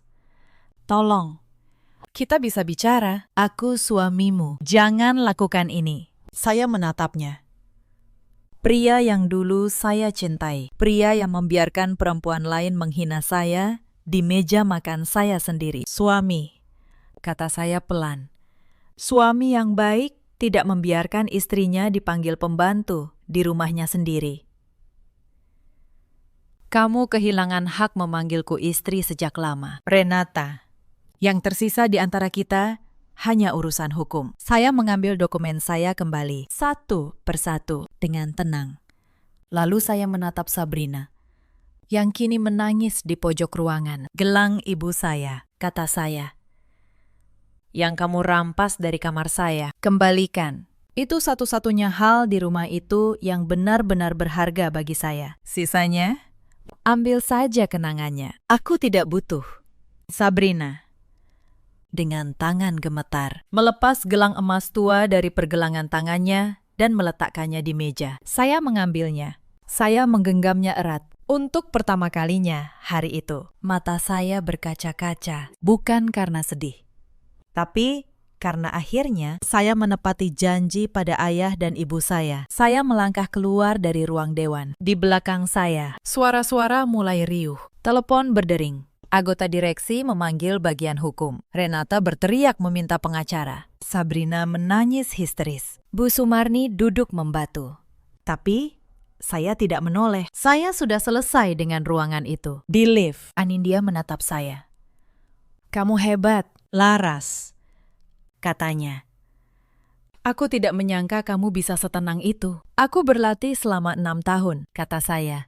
tolong. Kita bisa bicara. Aku suamimu. Jangan lakukan ini. Saya menatapnya. Pria yang dulu saya cintai. Pria yang membiarkan perempuan lain menghina saya di meja makan saya sendiri. Suami, kata saya pelan. Suami yang baik tidak membiarkan istrinya dipanggil pembantu di rumahnya sendiri. Kamu kehilangan hak memanggilku istri sejak lama. Renata, yang tersisa di antara kita hanya urusan hukum. Saya mengambil dokumen saya kembali, satu persatu, dengan tenang. Lalu saya menatap Sabrina, yang kini menangis di pojok ruangan. Gelang ibu saya, kata saya, yang kamu rampas dari kamar saya, kembalikan. Itu satu-satunya hal di rumah itu yang benar-benar berharga bagi saya. Sisanya, ambil saja kenangannya. Aku tidak butuh. Sabrina, dengan tangan gemetar, melepas gelang emas tua dari pergelangan tangannya dan meletakkannya di meja. Saya mengambilnya. Saya menggenggamnya erat. Untuk pertama kalinya hari itu, mata saya berkaca-kaca, bukan karena sedih, tapi karena akhirnya saya menepati janji pada ayah dan ibu saya. Saya melangkah keluar dari ruang dewan. Di belakang saya, suara-suara mulai riuh. Telepon berdering. Anggota direksi memanggil bagian hukum. Renata berteriak meminta pengacara. Sabrina menangis histeris. Bu Sumarni duduk membatu. Tapi saya tidak menoleh. Saya sudah selesai dengan ruangan itu. Di lift, Anindya menatap saya. Kamu hebat, Laras, katanya. Aku tidak menyangka kamu bisa setenang itu. Aku berlatih selama 6 tahun, kata saya.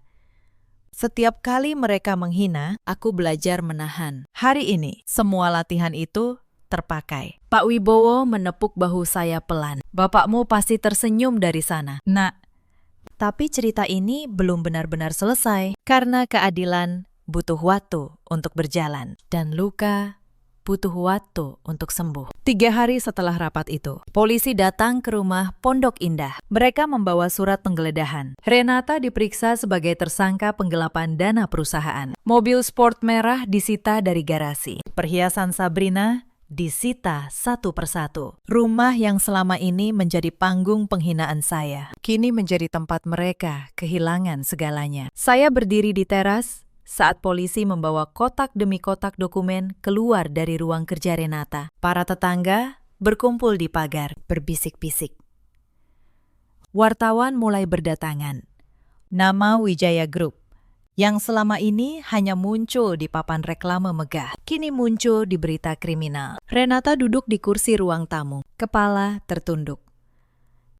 Setiap kali mereka menghina, aku belajar menahan. Hari ini, semua latihan itu terpakai. Pak Wibowo menepuk bahu saya pelan. Bapakmu pasti tersenyum dari sana. Nak, tapi cerita ini belum benar-benar selesai. Karena keadilan butuh waktu untuk berjalan. Dan luka butuh waktu untuk sembuh. 3 hari setelah rapat itu, polisi datang ke rumah Pondok Indah. Mereka membawa surat penggeledahan. Renata diperiksa sebagai tersangka penggelapan dana perusahaan. Mobil sport merah disita dari garasi. Perhiasan Sabrina disita satu persatu. Rumah yang selama ini menjadi panggung penghinaan saya, kini menjadi tempat mereka kehilangan segalanya. Saya berdiri di teras saat polisi membawa kotak demi kotak dokumen keluar dari ruang kerja Renata. Para tetangga berkumpul di pagar, berbisik-bisik. Wartawan mulai berdatangan. Nama Wijaya Group, yang selama ini hanya muncul di papan reklame megah, kini muncul di berita kriminal. Renata duduk di kursi ruang tamu, kepala tertunduk.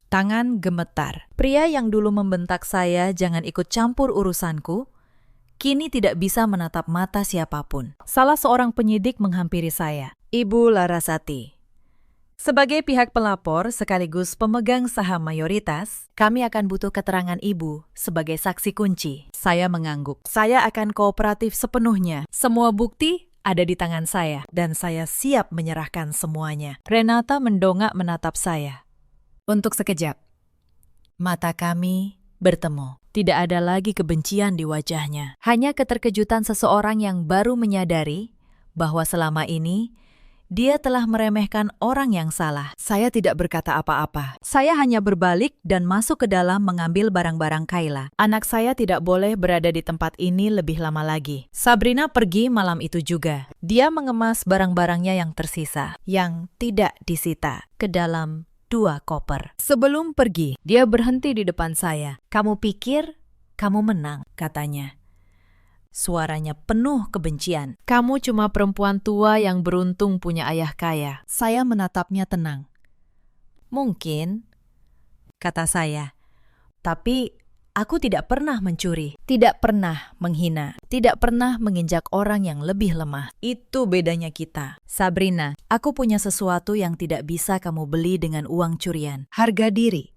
Tangan gemetar. Pria yang dulu membentak saya jangan ikut campur urusanku, kini tidak bisa menatap mata siapapun. Salah seorang penyidik menghampiri saya, Ibu Larasati. Sebagai pihak pelapor sekaligus pemegang saham mayoritas, kami akan butuh keterangan Ibu sebagai saksi kunci. Saya mengangguk. Saya akan kooperatif sepenuhnya. Semua bukti ada di tangan saya, dan saya siap menyerahkan semuanya. Renata mendongak menatap saya. Untuk sekejap, mata kami bertemu. Tidak ada lagi kebencian di wajahnya. Hanya keterkejutan seseorang yang baru menyadari bahwa selama ini dia telah meremehkan orang yang salah. Saya tidak berkata apa-apa. Saya hanya berbalik dan masuk ke dalam mengambil barang-barang Kayla. Anak saya tidak boleh berada di tempat ini lebih lama lagi. Sabrina pergi malam itu juga. Dia mengemas barang-barangnya yang tersisa, yang tidak disita, ke dalam 2 koper. Sebelum pergi, dia berhenti di depan saya. Kamu pikir kamu menang, katanya. Suaranya penuh kebencian. Kamu cuma perempuan tua yang beruntung punya ayah kaya. Saya menatapnya tenang. Mungkin, kata saya. Tapi aku tidak pernah mencuri, tidak pernah menghina, tidak pernah menginjak orang yang lebih lemah. Itu bedanya kita. Sabrina, aku punya sesuatu yang tidak bisa kamu beli dengan uang curian. Harga diri.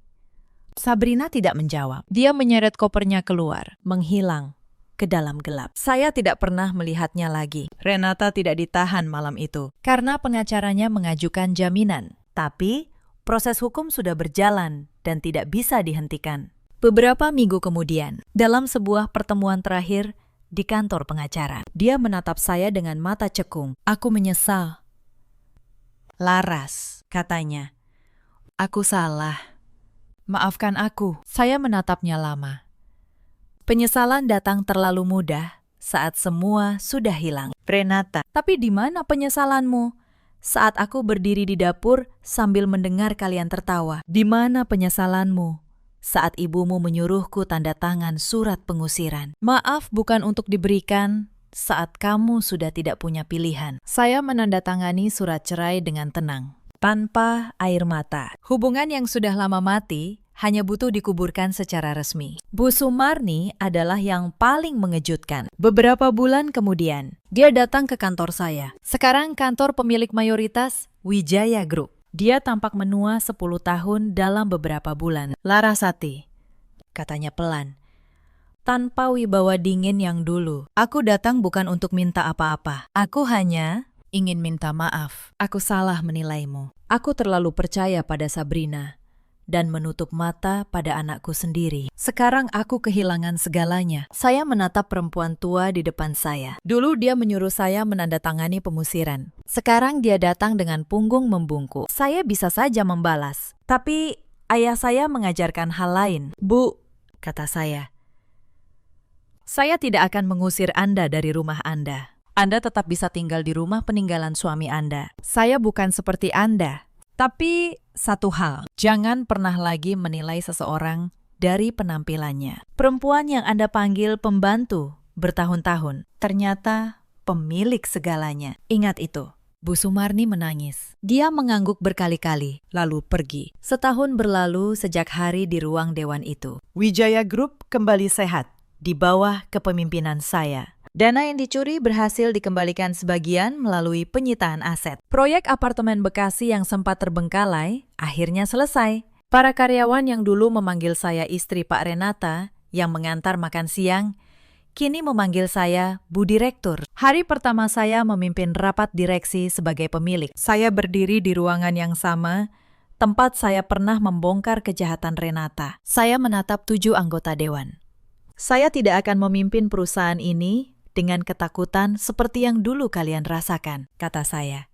Sabrina tidak menjawab. Dia menyeret kopernya keluar, menghilang ke dalam gelap. Saya tidak pernah melihatnya lagi. Renata tidak ditahan malam itu karena pengacaranya mengajukan jaminan. Tapi proses hukum sudah berjalan dan tidak bisa dihentikan. Beberapa minggu kemudian, dalam sebuah pertemuan terakhir di kantor pengacara, dia menatap saya dengan mata cekung. Aku menyesal. Laras, katanya. Aku salah. Maafkan aku. Saya menatapnya lama. Penyesalan datang terlalu mudah saat semua sudah hilang. Renata, tapi di mana penyesalanmu? Saat aku berdiri di dapur sambil mendengar kalian tertawa. Di mana penyesalanmu? Saat ibumu menyuruhku tanda tangan surat pengusiran. Maaf bukan untuk diberikan saat kamu sudah tidak punya pilihan. Saya menandatangani surat cerai dengan tenang, tanpa air mata. Hubungan yang sudah lama mati hanya butuh dikuburkan secara resmi. Bu Sumarni adalah yang paling mengejutkan. Beberapa bulan kemudian, dia datang ke kantor saya. Sekarang kantor pemilik mayoritas Wijaya Group. Dia tampak menua 10 tahun dalam beberapa bulan. Larasati, katanya pelan. Tanpa wibawa dingin yang dulu. Aku datang bukan untuk minta apa-apa. Aku hanya ingin minta maaf. Aku salah menilaimu. Aku terlalu percaya pada Sabrina dan menutup mata pada anakku sendiri. Sekarang aku kehilangan segalanya. Saya menatap perempuan tua di depan saya. Dulu dia menyuruh saya menandatangani pengusiran. Sekarang dia datang dengan punggung membungkuk. Saya bisa saja membalas. Tapi ayah saya mengajarkan hal lain. Bu, kata saya tidak akan mengusir Anda dari rumah Anda. Anda tetap bisa tinggal di rumah peninggalan suami Anda. Saya bukan seperti Anda. Tapi satu hal, jangan pernah lagi menilai seseorang dari penampilannya. Perempuan yang Anda panggil pembantu bertahun-tahun, ternyata pemilik segalanya. Ingat itu. Bu Sumarni menangis. Dia mengangguk berkali-kali, lalu pergi. Setahun berlalu sejak hari di ruang dewan itu. Wijaya Group kembali sehat di bawah kepemimpinan saya. Dana yang dicuri berhasil dikembalikan sebagian melalui penyitaan aset. Proyek apartemen Bekasi yang sempat terbengkalai akhirnya selesai. Para karyawan yang dulu memanggil saya istri Pak Renata yang mengantar makan siang, kini memanggil saya Bu Direktur. Hari pertama saya memimpin rapat direksi sebagai pemilik. Saya berdiri di ruangan yang sama, tempat saya pernah membongkar kejahatan Renata. Saya menatap 7 anggota dewan. Saya tidak akan memimpin perusahaan ini dengan ketakutan seperti yang dulu kalian rasakan, kata saya.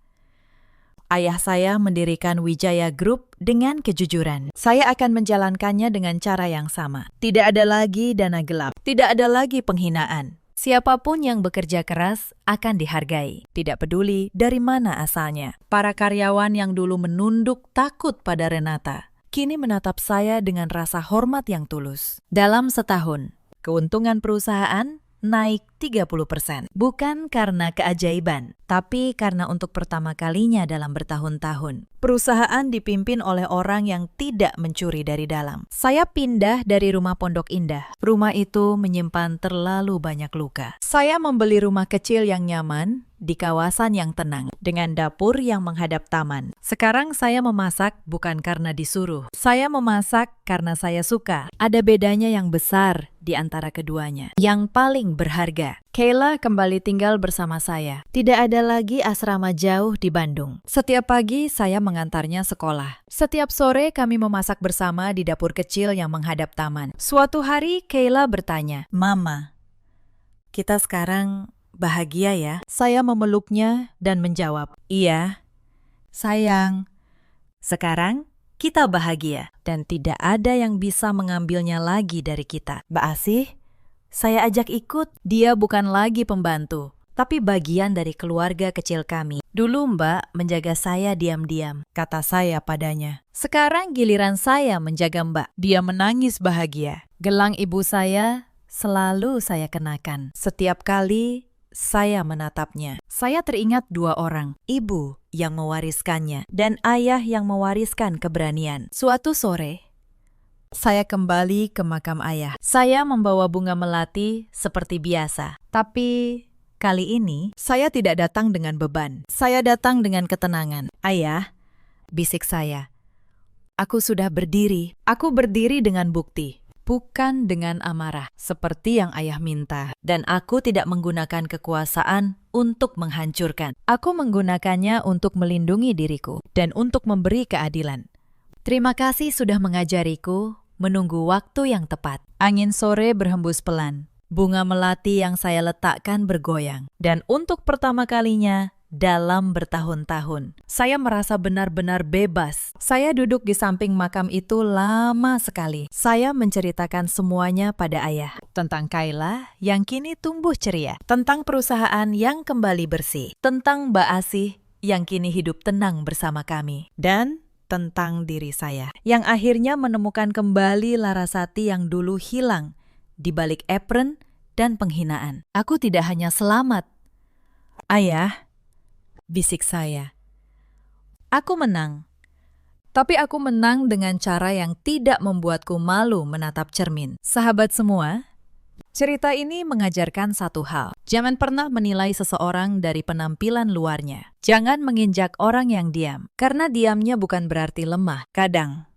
Ayah saya mendirikan Wijaya Group dengan kejujuran. Saya akan menjalankannya dengan cara yang sama. Tidak ada lagi dana gelap, tidak ada lagi penghinaan. Siapapun yang bekerja keras akan dihargai, tidak peduli dari mana asalnya. Para karyawan yang dulu menunduk takut pada Renata, kini menatap saya dengan rasa hormat yang tulus. Dalam setahun, keuntungan perusahaan naik 30%. Bukan karena keajaiban, tapi karena untuk pertama kalinya dalam bertahun-tahun, perusahaan dipimpin oleh orang yang tidak mencuri dari dalam. Saya pindah dari rumah Pondok Indah. Rumah itu menyimpan terlalu banyak luka. Saya membeli rumah kecil yang nyaman di kawasan yang tenang, dengan dapur yang menghadap taman. Sekarang saya memasak bukan karena disuruh. Saya memasak karena saya suka. Ada bedanya yang besar di antara keduanya. Yang paling berharga, Kayla kembali tinggal bersama saya. Tidak ada lagi asrama jauh di Bandung. Setiap pagi saya mengantarnya sekolah. Setiap sore kami memasak bersama di dapur kecil yang menghadap taman. Suatu hari Kayla bertanya, "Mama, kita sekarang bahagia ya?" Saya memeluknya dan menjawab, "Iya, sayang. Sekarang kita bahagia dan tidak ada yang bisa mengambilnya lagi dari kita." Mbak Asih, saya ajak ikut. Dia bukan lagi pembantu, tapi bagian dari keluarga kecil kami. Dulu Mbak menjaga saya diam-diam, kata saya padanya. Sekarang giliran saya menjaga Mbak. Dia menangis bahagia. Gelang ibu saya selalu saya kenakan. Setiap kali saya menatapnya, saya teringat 2 orang, ibu yang mewariskannya dan ayah yang mewariskan keberanian. Suatu sore, saya kembali ke makam ayah. Saya membawa bunga melati seperti biasa. Tapi kali ini saya tidak datang dengan beban. Saya datang dengan ketenangan. "Ayah," bisik saya, "aku sudah berdiri. Aku berdiri dengan bukti. Bukan dengan amarah, seperti yang ayah minta. Dan aku tidak menggunakan kekuasaan untuk menghancurkan. Aku menggunakannya untuk melindungi diriku dan untuk memberi keadilan. Terima kasih sudah mengajariku menunggu waktu yang tepat." Angin sore berhembus pelan. Bunga melati yang saya letakkan bergoyang. Dan untuk pertama kalinya dalam bertahun-tahun, saya merasa benar-benar bebas. Saya duduk di samping makam itu lama sekali. Saya menceritakan semuanya pada ayah. Tentang Kayla yang kini tumbuh ceria. Tentang perusahaan yang kembali bersih. Tentang Mbak Asih yang kini hidup tenang bersama kami. Dan tentang diri saya, yang akhirnya menemukan kembali Larasati yang dulu hilang di balik apron dan penghinaan. Aku tidak hanya selamat. "Ayah," bisik saya, "aku menang. Tapi aku menang dengan cara yang tidak membuatku malu menatap cermin." Sahabat semua, cerita ini mengajarkan satu hal. Jangan pernah menilai seseorang dari penampilan luarnya. Jangan menginjak orang yang diam, karena diamnya bukan berarti lemah. Kadang,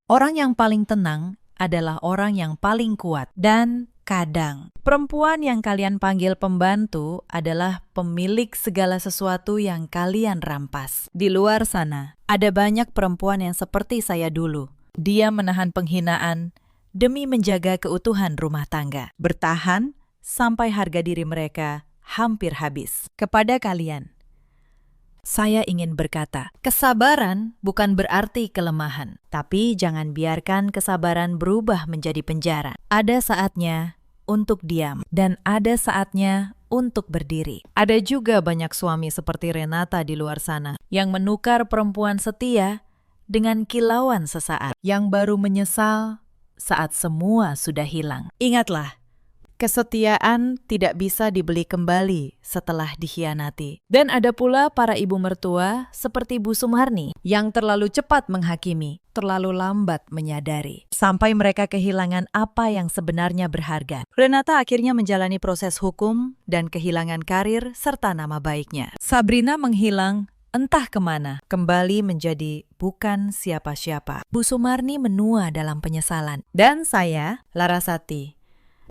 orang yang paling tenang adalah orang yang paling kuat. Dan kadang, perempuan yang kalian panggil pembantu adalah pemilik segala sesuatu yang kalian rampas. Di luar sana, ada banyak perempuan yang seperti saya dulu. Dia menahan penghinaan demi menjaga keutuhan rumah tangga. Bertahan sampai harga diri mereka hampir habis. Kepada kalian, saya ingin berkata, kesabaran bukan berarti kelemahan. Tapi jangan biarkan kesabaran berubah menjadi penjara. Ada saatnya untuk diam, dan ada saatnya untuk berdiri. Ada juga banyak suami seperti Renata di luar sana yang menukar perempuan setia dengan kilauan sesaat, yang baru menyesal saat semua sudah hilang. Ingatlah, kesetiaan tidak bisa dibeli kembali setelah dikhianati. Dan ada pula para ibu mertua seperti Bu Sumarni yang terlalu cepat menghakimi, terlalu lambat menyadari, sampai mereka kehilangan apa yang sebenarnya berharga. Renata akhirnya menjalani proses hukum dan kehilangan karir serta nama baiknya. Sabrina menghilang entah kemana, kembali menjadi bukan siapa-siapa. Bu Sumarni menua dalam penyesalan. Dan saya, Larasati,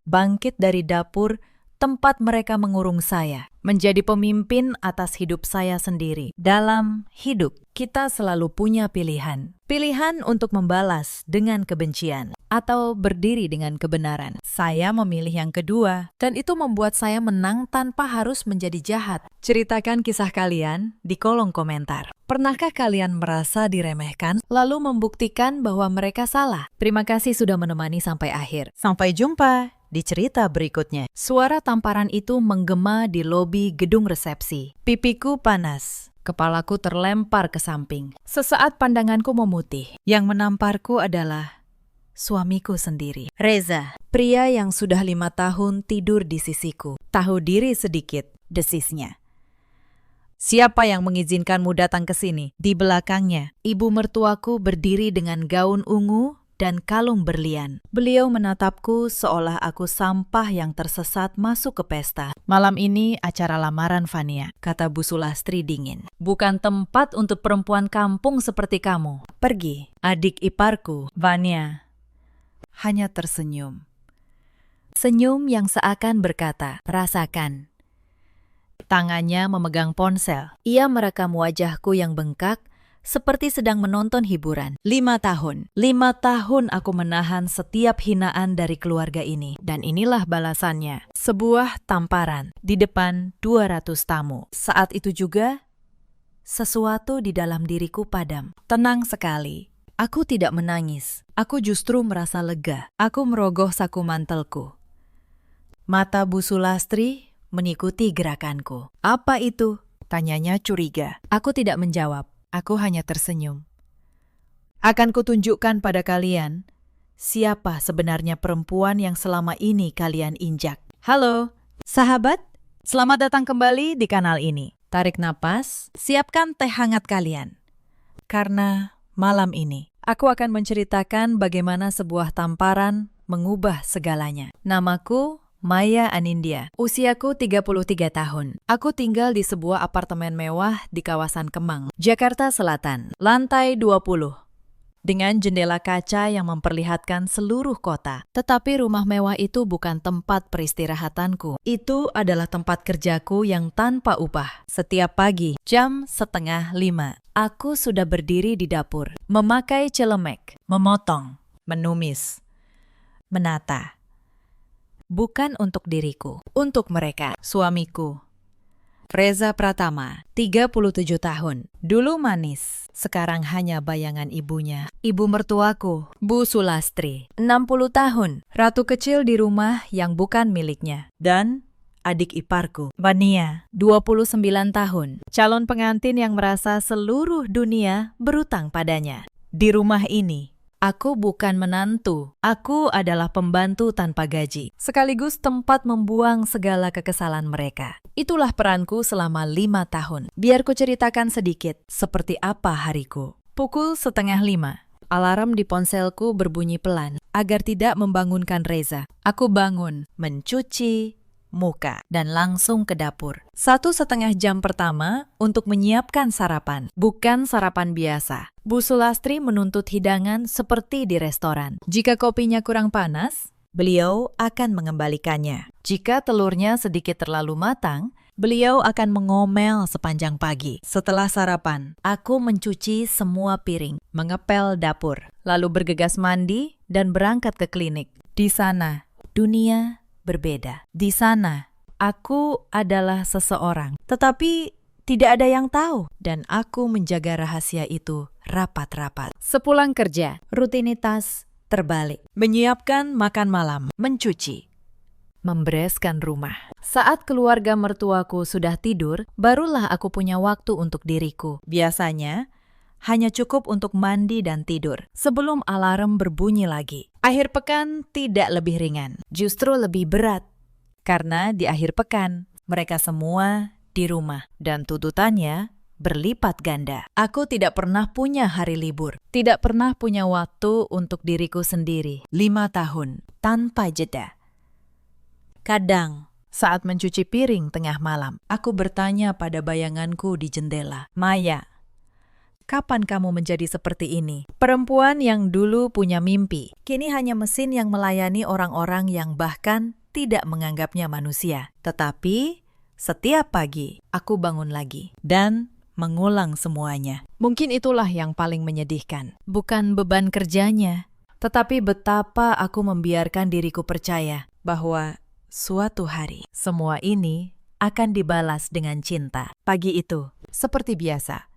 bangkit dari dapur tempat mereka mengurung saya, menjadi pemimpin atas hidup saya sendiri. Dalam hidup, kita selalu punya pilihan. Pilihan untuk membalas dengan kebencian atau berdiri dengan kebenaran. Saya memilih yang kedua, dan itu membuat saya menang tanpa harus menjadi jahat. Ceritakan kisah kalian di kolom komentar. Pernahkah kalian merasa diremehkan, lalu membuktikan bahwa mereka salah? Terima kasih sudah menemani sampai akhir. Sampai jumpa di cerita berikutnya. Suara tamparan itu menggema di lobi gedung resepsi. Pipiku panas. Kepalaku terlempar ke samping. Sesaat pandanganku memutih. Yang menamparku adalah suamiku sendiri. Reza, pria yang sudah 5 tahun tidur di sisiku. Tahu diri sedikit, desisnya. Siapa yang mengizinkanmu datang ke sini? Di belakangnya, ibu mertuaku berdiri dengan gaun ungu dan kalung berlian. Beliau menatapku seolah aku sampah yang tersesat masuk ke pesta. Malam ini acara lamaran Vania, kata Bu Sulastri dingin. Bukan tempat untuk perempuan kampung seperti kamu. Pergi. Adik iparku, Vania, hanya tersenyum. Senyum yang seakan berkata, rasakan. Tangannya memegang ponsel. Ia merekam wajahku yang bengkak, seperti sedang menonton hiburan. 5 tahun. 5 tahun aku menahan setiap hinaan dari keluarga ini. Dan inilah balasannya. Sebuah tamparan di depan 200 tamu. Saat itu juga, sesuatu di dalam diriku padam. Tenang sekali. Aku tidak menangis. Aku justru merasa lega. Aku merogoh saku mantelku. Mata Bu Sulastri mengikuti gerakanku. Apa itu? Tanyanya curiga. Aku tidak menjawab. Aku hanya tersenyum. Akan kutunjukkan pada kalian siapa sebenarnya perempuan yang selama ini kalian injak. Halo, sahabat. Selamat datang kembali di kanal ini. Tarik napas, siapkan teh hangat kalian. Karena malam ini, aku akan menceritakan bagaimana sebuah tamparan mengubah segalanya. Namaku Maya Anindya, usiaku 33 tahun. Aku tinggal di sebuah apartemen mewah di kawasan Kemang, Jakarta Selatan, lantai 20. Dengan jendela kaca yang memperlihatkan seluruh kota. Tetapi rumah mewah itu bukan tempat peristirahatanku. Itu adalah tempat kerjaku yang tanpa upah. Setiap pagi, jam 4:30, aku sudah berdiri di dapur, memakai celemek, memotong, menumis, menata. Bukan untuk diriku, untuk mereka, suamiku. Reza Pratama, 37 tahun. Dulu manis, sekarang hanya bayangan ibunya. Ibu mertuaku, Bu Sulastri, 60 tahun. Ratu kecil di rumah yang bukan miliknya. Dan adik iparku, Vania, 29 tahun. Calon pengantin yang merasa seluruh dunia berutang padanya. Di rumah ini, aku bukan menantu, aku adalah pembantu tanpa gaji, sekaligus tempat membuang segala kekesalan mereka. Itulah peranku selama 5 tahun. Biar ku ceritakan sedikit seperti apa hariku. Pukul 4:30, alarm di ponselku berbunyi pelan agar tidak membangunkan Reza. Aku bangun, mencuci muka, dan langsung ke dapur. 1,5 jam pertama untuk menyiapkan sarapan, bukan sarapan biasa. Bu Sulastri menuntut hidangan seperti di restoran. Jika kopinya kurang panas, beliau akan mengembalikannya. Jika telurnya sedikit terlalu matang, beliau akan mengomel sepanjang pagi. Setelah sarapan, aku mencuci semua piring, mengepel dapur, lalu bergegas mandi dan berangkat ke klinik. Di sana, dunia berbeda. Di sana, aku adalah seseorang, tetapi tidak ada yang tahu, dan aku menjaga rahasia itu rapat-rapat. Sepulang kerja, rutinitas terbalik. Menyiapkan makan malam, mencuci, membereskan rumah. Saat keluarga mertuaku sudah tidur, barulah aku punya waktu untuk diriku. Biasanya, hanya cukup untuk mandi dan tidur sebelum alarm berbunyi lagi. Akhir pekan tidak lebih ringan, justru lebih berat. Karena di akhir pekan, mereka semua di rumah dan tuntutannya berlipat ganda. Aku tidak pernah punya hari libur, tidak pernah punya waktu untuk diriku sendiri. 5 tahun tanpa jeda. Kadang, saat mencuci piring tengah malam, aku bertanya pada bayanganku di jendela, Maya, kapan kamu menjadi seperti ini? Perempuan yang dulu punya mimpi, kini hanya mesin yang melayani orang-orang yang bahkan tidak menganggapnya manusia. Tetapi, setiap pagi, aku bangun lagi dan mengulang semuanya. Mungkin itulah yang paling menyedihkan. Bukan beban kerjanya, tetapi betapa aku membiarkan diriku percaya bahwa suatu hari semua ini akan dibalas dengan cinta. Pagi itu, seperti biasa,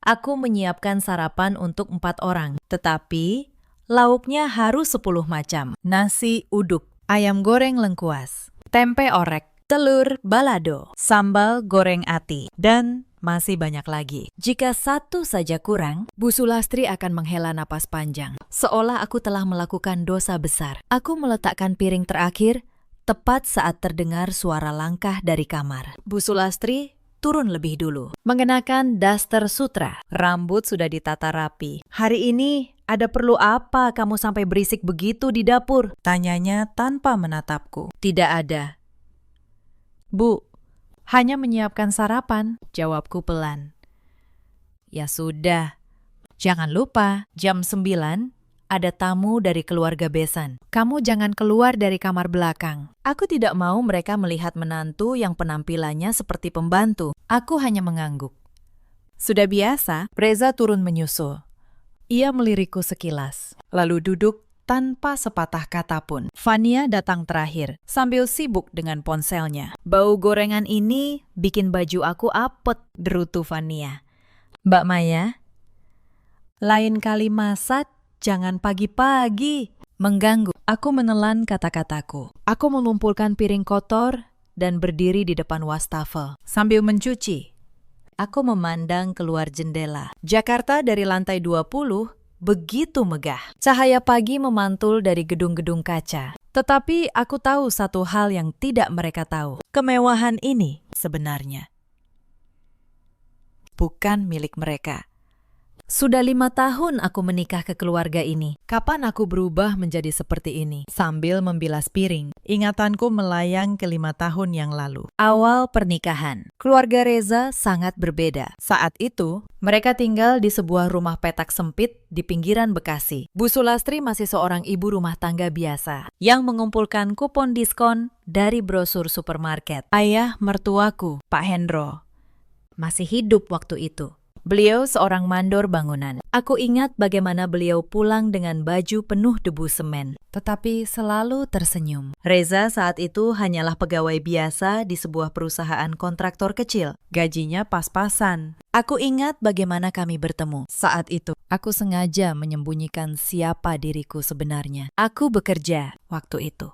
aku menyiapkan sarapan untuk 4 orang, tetapi lauknya harus 10 macam. Nasi uduk, ayam goreng lengkuas, tempe orek, telur balado, sambal goreng ati, dan masih banyak lagi. Jika satu saja kurang, Bu Sulastri akan menghela napas panjang, seolah aku telah melakukan dosa besar. Aku meletakkan piring terakhir tepat saat terdengar suara langkah dari kamar. Bu Sulastri turun lebih dulu, mengenakan daster sutra. Rambut sudah ditata rapi. Hari ini ada perlu apa kamu sampai berisik begitu di dapur? Tanyanya tanpa menatapku. Tidak ada. Bu, hanya menyiapkan sarapan, jawabku pelan. Ya sudah, jangan lupa jam 9 ada tamu dari keluarga besan. Kamu jangan keluar dari kamar belakang. Aku tidak mau mereka melihat menantu yang penampilannya seperti pembantu. Aku hanya mengangguk. Sudah biasa, Reza turun menyusul. Ia melirikku sekilas, lalu duduk tanpa sepatah kata pun. Fania datang terakhir, sambil sibuk dengan ponselnya. Bau gorengan ini bikin baju aku apet, derutu Fania. Mbak Maya, lain kali masak, jangan pagi-pagi. Mengganggu. Aku menelan kata-kataku. Aku mengumpulkan piring kotor dan berdiri di depan wastafel. Sambil mencuci, aku memandang keluar jendela. Jakarta dari lantai 20 begitu megah. Cahaya pagi memantul dari gedung-gedung kaca. Tetapi aku tahu satu hal yang tidak mereka tahu. Kemewahan ini sebenarnya bukan milik mereka. Sudah 5 tahun aku menikah ke keluarga ini. Kapan aku berubah menjadi seperti ini? Sambil membilas piring, ingatanku melayang ke 5 tahun yang lalu. Awal pernikahan, keluarga Reza sangat berbeda. Saat itu, mereka tinggal di sebuah rumah petak sempit di pinggiran Bekasi. Bu Sulastri masih seorang ibu rumah tangga biasa yang mengumpulkan kupon diskon dari brosur supermarket. Ayah mertuaku, Pak Hendro, masih hidup waktu itu. Beliau seorang mandor bangunan. Aku ingat bagaimana beliau pulang dengan baju penuh debu semen, tetapi selalu tersenyum. Reza saat itu hanyalah pegawai biasa di sebuah perusahaan kontraktor kecil. Gajinya pas-pasan. Aku ingat bagaimana kami bertemu. Saat itu, aku sengaja menyembunyikan siapa diriku sebenarnya. Aku bekerja waktu itu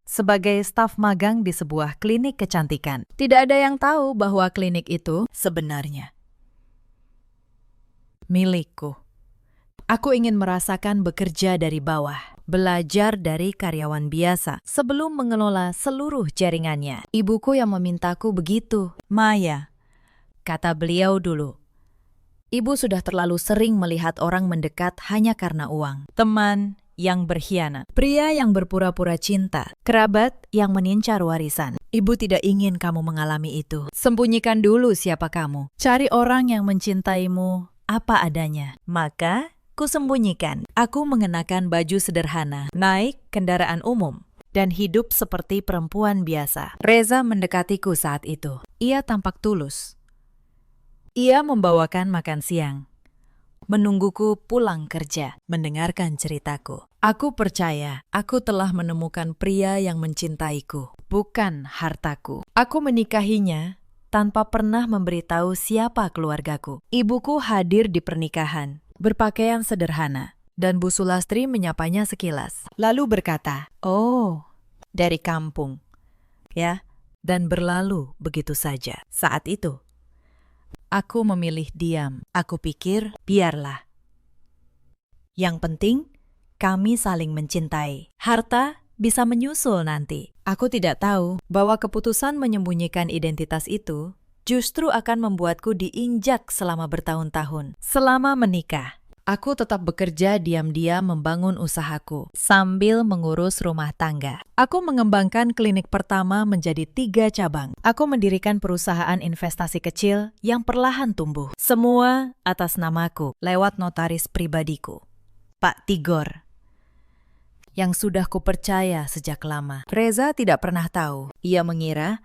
sebagai staf magang di sebuah klinik kecantikan. Tidak ada yang tahu bahwa klinik itu sebenarnya milikku. Aku ingin merasakan bekerja dari bawah, belajar dari karyawan biasa sebelum mengelola seluruh jaringannya. Ibuku yang memintaku begitu. Maya, kata beliau dulu, ibu sudah terlalu sering melihat orang mendekat hanya karena uang. Teman yang berkhianat, pria yang berpura-pura cinta, kerabat yang menincar warisan. Ibu tidak ingin kamu mengalami itu. Sembunyikan dulu siapa kamu. Cari orang yang mencintaimu apa adanya. Maka, kusembunyikan. Aku mengenakan baju sederhana, naik kendaraan umum, dan hidup seperti perempuan biasa. Reza mendekatiku saat itu. Ia tampak tulus. Ia membawakan makan siang, menungguku pulang kerja, mendengarkan ceritaku. Aku percaya aku telah menemukan pria yang mencintaiku, bukan hartaku. Aku menikahinya tanpa pernah memberitahu siapa keluargaku. Ibuku hadir di pernikahan, berpakaian sederhana, dan Bu Sulastri menyapanya sekilas. Lalu berkata, "Oh, dari kampung, ya, dan berlalu begitu saja. Saat itu, aku memilih diam. Aku pikir, biarlah. Yang penting, kami saling mencintai. Harta bisa menyusul nanti. Aku tidak tahu bahwa keputusan menyembunyikan identitas itu justru akan membuatku diinjak selama bertahun-tahun. Selama menikah, aku tetap bekerja diam-diam membangun usahaku sambil mengurus rumah tangga. Aku mengembangkan klinik pertama menjadi 3 cabang. Aku mendirikan perusahaan investasi kecil yang perlahan tumbuh. Semua atas namaku lewat notaris pribadiku, Pak Tigor, yang sudah kupercaya sejak lama. Reza tidak pernah tahu. Ia mengira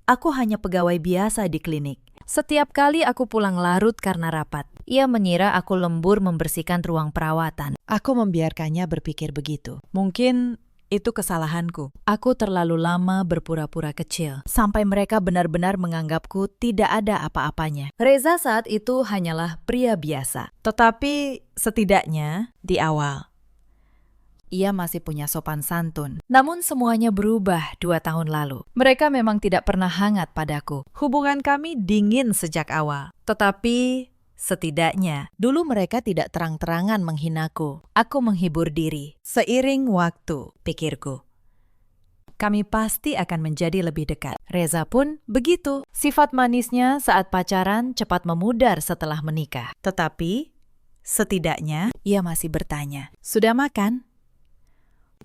aku hanya pegawai biasa di klinik. Setiap kali aku pulang larut karena rapat, ia mengira aku lembur membersihkan ruang perawatan. Aku membiarkannya berpikir begitu. Mungkin itu kesalahanku. Aku terlalu lama berpura-pura kecil, sampai mereka benar-benar menganggapku tidak ada apa-apanya. Reza saat itu hanyalah pria biasa. Tetapi setidaknya di awal, ia masih punya sopan santun. Namun semuanya berubah 2 tahun lalu. Mereka memang tidak pernah hangat padaku. Hubungan kami dingin sejak awal. Tetapi setidaknya dulu mereka tidak terang-terangan menghinaku. Aku menghibur diri. Seiring waktu, pikirku, kami pasti akan menjadi lebih dekat. Reza pun begitu. Sifat manisnya saat pacaran cepat memudar setelah menikah. Tetapi setidaknya ia masih bertanya, "Sudah makan?"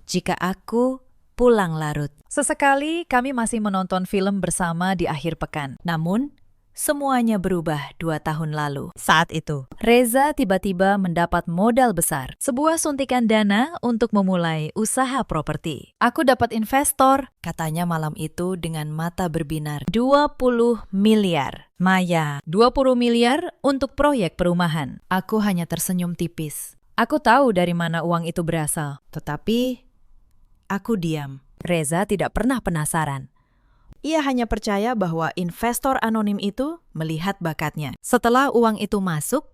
Jika aku pulang larut. Sesekali kami masih menonton film bersama di akhir pekan. Namun, semuanya berubah 2 tahun lalu. Saat itu, Reza tiba-tiba mendapat modal besar. Sebuah suntikan dana untuk memulai usaha properti. Aku dapat investor, katanya malam itu dengan mata berbinar. 20 miliar. Maya, 20 miliar untuk proyek perumahan. Aku hanya tersenyum tipis. Aku tahu dari mana uang itu berasal. Tetapi aku diam. Reza tidak pernah penasaran. Ia hanya percaya bahwa investor anonim itu melihat bakatnya. Setelah uang itu masuk,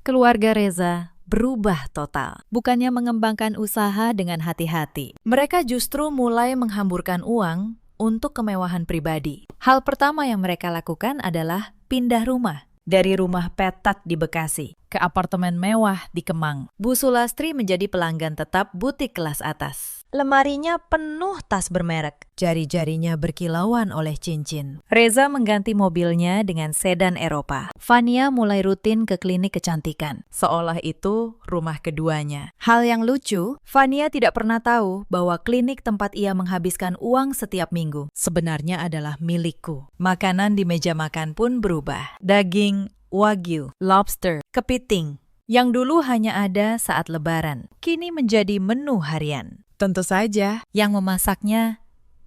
keluarga Reza berubah total. Bukannya mengembangkan usaha dengan hati-hati, mereka justru mulai menghamburkan uang untuk kemewahan pribadi. Hal pertama yang mereka lakukan adalah pindah rumah. Dari rumah petak di Bekasi ke apartemen mewah di Kemang. Bu Sulastri menjadi pelanggan tetap butik kelas atas. Lemarinya penuh tas bermerek. Jari-jarinya berkilauan oleh cincin. Reza mengganti mobilnya dengan sedan Eropa. Fania mulai rutin ke klinik kecantikan. Seolah itu rumah keduanya. Hal yang lucu, Fania tidak pernah tahu bahwa klinik tempat ia menghabiskan uang setiap minggu sebenarnya adalah milikku. Makanan di meja makan pun berubah. Daging wagyu, lobster, kepiting, yang dulu hanya ada saat lebaran, kini menjadi menu harian. Tentu saja, yang memasaknya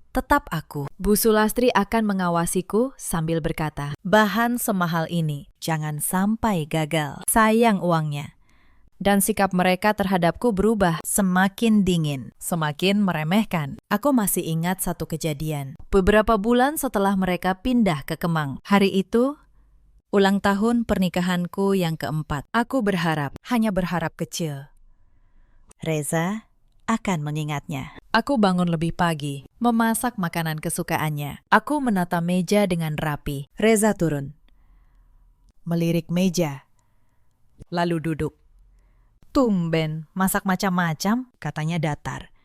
tetap aku. Bu Sulastri akan mengawasiku sambil berkata, "Bahan semahal ini, jangan sampai gagal. Sayang uangnya." Dan sikap mereka terhadapku berubah, semakin dingin, semakin meremehkan. Aku masih ingat satu kejadian. Beberapa bulan setelah mereka pindah ke Kemang, hari itu ulang tahun pernikahanku yang keempat. Aku berharap, hanya berharap kecil, Reza akan mengingatnya. Aku bangun lebih pagi, memasak makanan kesukaannya. Aku menata meja dengan rapi. Reza turun, melirik meja, lalu duduk. "Tumben, masak macam-macam," katanya datar.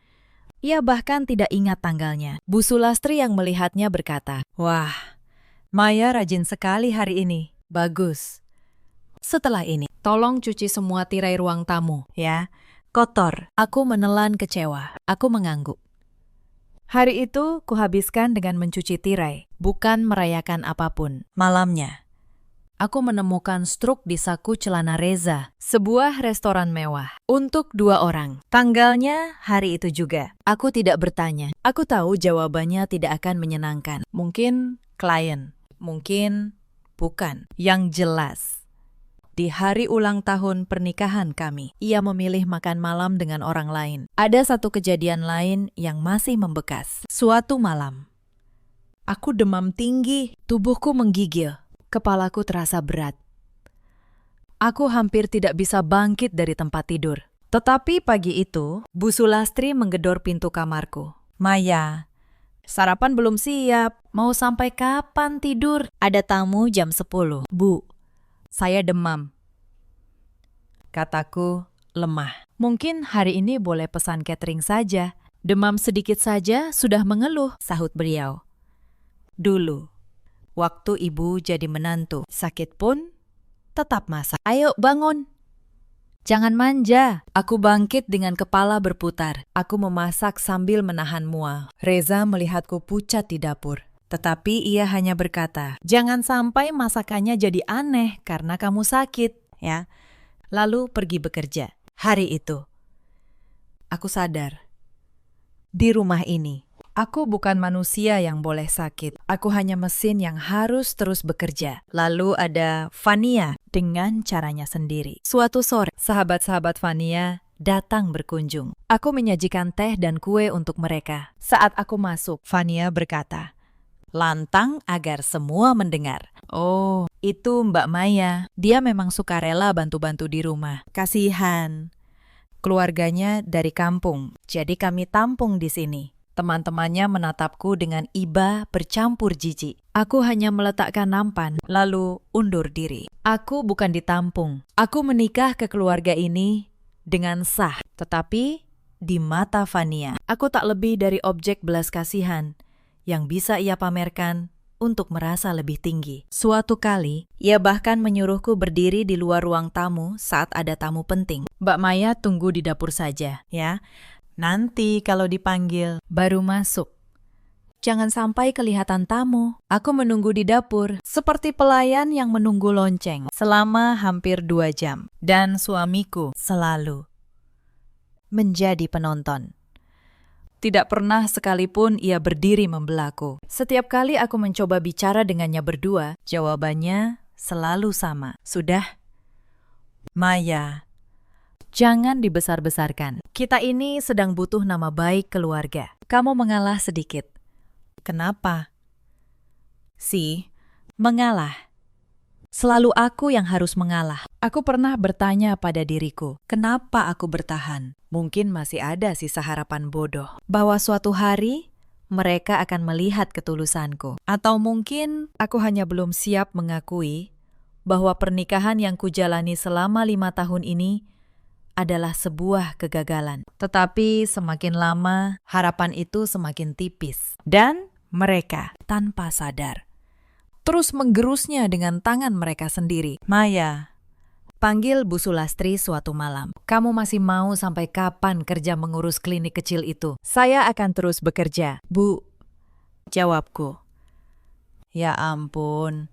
Ia bahkan tidak ingat tanggalnya. Bu Sulastri yang melihatnya berkata, "Wah, Maya rajin sekali hari ini. Bagus. Setelah ini, tolong cuci semua tirai ruang tamu, ya. Kotor." Aku menelan kecewa. Aku mengangguk. Hari itu kuhabiskan dengan mencuci tirai, bukan merayakan apapun. Malamnya, aku menemukan struk di saku celana Reza, sebuah restoran mewah untuk 2 orang. Tanggalnya hari itu juga. Aku tidak bertanya. Aku tahu jawabannya tidak akan menyenangkan. Mungkin klien, mungkin bukan. Yang jelas, di hari ulang tahun pernikahan kami, ia memilih makan malam dengan orang lain. Ada satu kejadian lain yang masih membekas. Suatu malam, aku demam tinggi, tubuhku menggigil, kepalaku terasa berat. Aku hampir tidak bisa bangkit dari tempat tidur. Tetapi pagi itu, Bu Sulastri menggedor pintu kamarku. "Maya, Sarapan belum siap. Mau sampai kapan tidur? Ada tamu jam 10. Bu, saya demam. Kataku lemah. Mungkin hari ini boleh pesan catering saja. Demam sedikit saja sudah mengeluh, sahut beliau. Dulu, waktu ibu jadi menantu, sakit pun tetap masak. Ayo bangun. Jangan manja. Aku bangkit dengan kepala berputar. Aku memasak sambil menahan mual. Reza melihatku pucat di dapur. Tetapi ia hanya berkata, jangan sampai masakannya jadi aneh karena kamu sakit, ya. Lalu pergi bekerja. Hari itu, aku sadar. Di rumah ini, aku bukan manusia yang boleh sakit. Aku hanya mesin yang harus terus bekerja. Lalu ada Fania dengan caranya sendiri. Suatu sore, sahabat-sahabat Fania datang berkunjung. Aku menyajikan teh dan kue untuk mereka. Saat aku masuk, Fania berkata, lantang agar semua mendengar. Oh, itu Mbak Maya. Dia memang sukarela bantu-bantu di rumah. Kasihan. Keluarganya dari kampung, jadi kami tampung di sini. Teman-temannya menatapku dengan iba bercampur jijik. Aku hanya meletakkan nampan, lalu undur diri. Aku bukan ditampung. Aku menikah ke keluarga ini dengan sah. Tetapi di mata Fania, aku tak lebih dari objek belas kasihan yang bisa ia pamerkan untuk merasa lebih tinggi. Suatu kali, ia bahkan menyuruhku berdiri di luar ruang tamu saat ada tamu penting. Mbak Maya tunggu di dapur saja, ya. Nanti kalau dipanggil, baru masuk. Jangan sampai kelihatan tamu. Aku menunggu di dapur, seperti pelayan yang menunggu lonceng, selama hampir 2 jam. Dan suamiku selalu menjadi penonton. Tidak pernah sekalipun ia berdiri membelaku. Setiap kali aku mencoba bicara dengannya berdua, jawabannya selalu sama. Sudah? Maya, jangan dibesar-besarkan. Kita ini sedang butuh nama baik keluarga. Kamu mengalah sedikit. Kenapa? Mengalah. Selalu aku yang harus mengalah. Aku pernah bertanya pada diriku, kenapa aku bertahan? Mungkin masih ada sisa harapan bodoh, bahwa suatu hari mereka akan melihat ketulusanku. Atau mungkin aku hanya belum siap mengakui bahwa pernikahan yang kujalani selama 5 tahun ini adalah sebuah kegagalan. Tetapi semakin lama, harapan itu semakin tipis. Dan mereka, tanpa sadar, terus menggerusnya dengan tangan mereka sendiri. Maya, panggil Bu Sulastri suatu malam. Kamu masih mau sampai kapan kerja mengurus klinik kecil itu? Saya akan terus bekerja. Bu, jawabku. Ya ampun,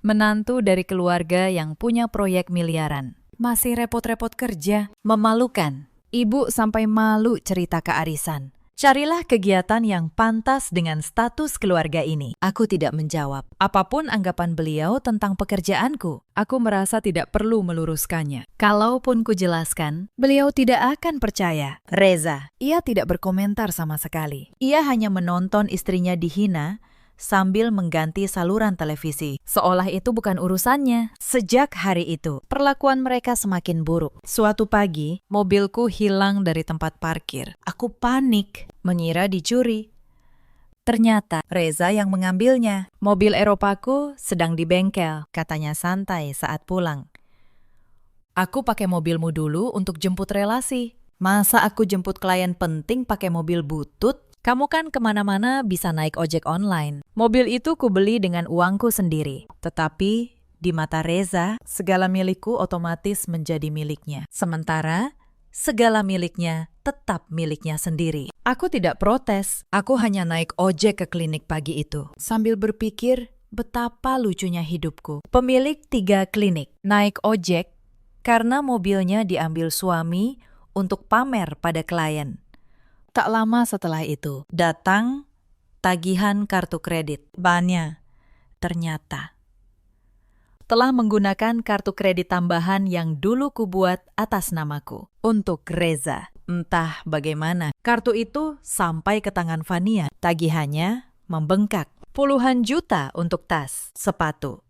menantu dari keluarga yang punya proyek miliaran. Masih repot-repot kerja. Memalukan. Ibu sampai malu cerita ke arisan. Carilah kegiatan yang pantas dengan status keluarga ini. Aku tidak menjawab. Apapun anggapan beliau tentang pekerjaanku, aku merasa tidak perlu meluruskannya. Kalaupun kujelaskan, beliau tidak akan percaya. Reza, ia tidak berkomentar sama sekali. Ia hanya menonton istrinya dihina sambil mengganti saluran televisi. Seolah itu bukan urusannya. Sejak hari itu, perlakuan mereka semakin buruk. Suatu pagi, mobilku hilang dari tempat parkir. Aku panik, mengira dicuri. Ternyata Reza yang mengambilnya. Mobil Eropaku sedang di bengkel, katanya santai saat pulang. Aku pakai mobilmu dulu untuk jemput relasi. Masa aku jemput klien penting pakai mobil butut? Kamu kan kemana-mana bisa naik ojek online. Mobil itu kubeli dengan uangku sendiri. Tetapi di mata Reza, segala milikku otomatis menjadi miliknya. Sementara segala miliknya tetap miliknya sendiri. Aku tidak protes. Aku hanya naik ojek ke klinik pagi itu. Sambil berpikir betapa lucunya hidupku. Pemilik 3 klinik naik ojek karena mobilnya diambil suami untuk pamer pada klien. Tak lama setelah itu, datang tagihan kartu kredit. Banyak, ternyata telah menggunakan kartu kredit tambahan yang dulu kubuat atas namaku untuk Reza. Entah bagaimana, kartu itu sampai ke tangan Fania. Tagihannya membengkak. Puluhan juta untuk tas, sepatu,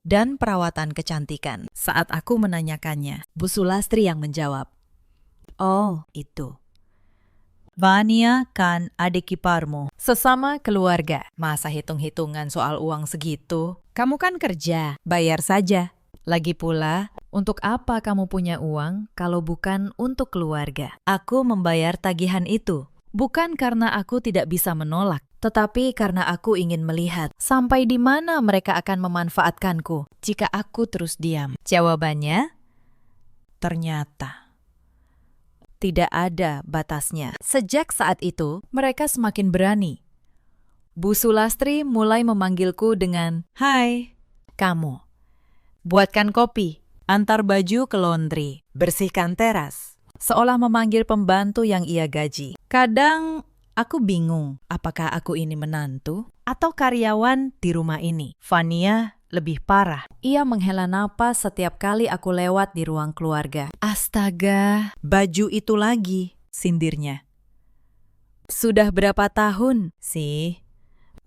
dan perawatan kecantikan. Saat aku menanyakannya, Bu Sulastri yang menjawab, "Oh, itu." Vania kan adik iparmu. Sesama keluarga. Masa hitung-hitungan soal uang segitu? Kamu kan kerja, bayar saja. Lagi pula, untuk apa kamu punya uang kalau bukan untuk keluarga? Aku membayar tagihan itu. Bukan karena aku tidak bisa menolak, tetapi karena aku ingin melihat sampai di mana mereka akan memanfaatkanku jika aku terus diam. Jawabannya, ternyata tidak ada batasnya. Sejak saat itu, mereka semakin berani. Bu Sulastri mulai memanggilku dengan, "Hai, kamu. Buatkan kopi, antar baju ke laundry, bersihkan teras." Seolah memanggil pembantu yang ia gaji. Kadang aku bingung, apakah aku ini menantu atau karyawan di rumah ini. Vania lebih parah. Ia menghela napas setiap kali aku lewat di ruang keluarga. Astaga, baju itu lagi, sindirnya. Sudah berapa tahun sih?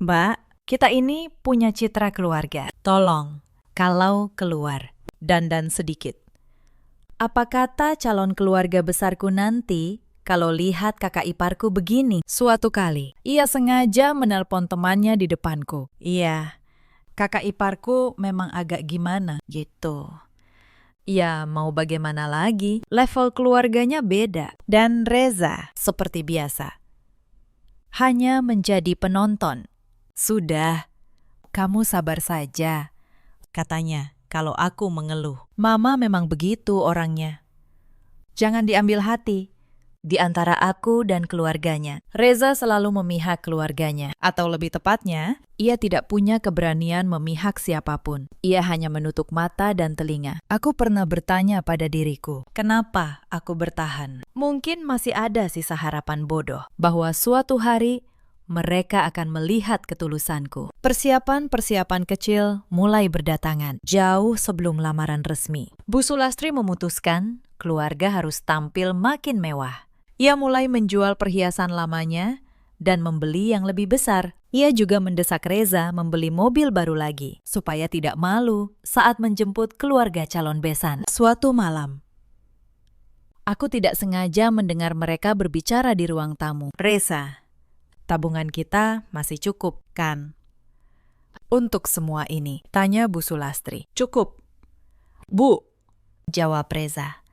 Mbak, kita ini punya citra keluarga. Tolong, kalau keluar, dandan sedikit. Apa kata calon keluarga besarku nanti kalau lihat kakak iparku begini? Suatu kali, ia sengaja menelpon temannya di depanku. Iya, kakak iparku memang agak gimana gitu. Ya, mau bagaimana lagi? Level keluarganya beda. Dan Reza, seperti biasa, hanya menjadi penonton. Sudah, kamu sabar saja, katanya. Kalau aku mengeluh, Mama memang begitu orangnya. Jangan diambil hati. Di antara aku dan keluarganya, Reza selalu memihak keluarganya. Atau lebih tepatnya, ia tidak punya keberanian memihak siapapun. Ia hanya menutup mata dan telinga. Aku pernah bertanya pada diriku, kenapa aku bertahan? Mungkin masih ada sisa harapan bodoh bahwa suatu hari mereka akan melihat ketulusanku. Persiapan-persiapan kecil mulai berdatangan, jauh sebelum lamaran resmi. Bu Sulastri memutuskan keluarga harus tampil makin mewah. Ia mulai menjual perhiasan lamanya dan membeli yang lebih besar. Ia juga mendesak Reza membeli mobil baru lagi, supaya tidak malu saat menjemput keluarga calon besan. Suatu malam, aku tidak sengaja mendengar mereka berbicara di ruang tamu. Reza, tabungan kita masih cukup, kan? Untuk semua ini, tanya Bu Sulastri. Cukup, Bu, jawab Reza.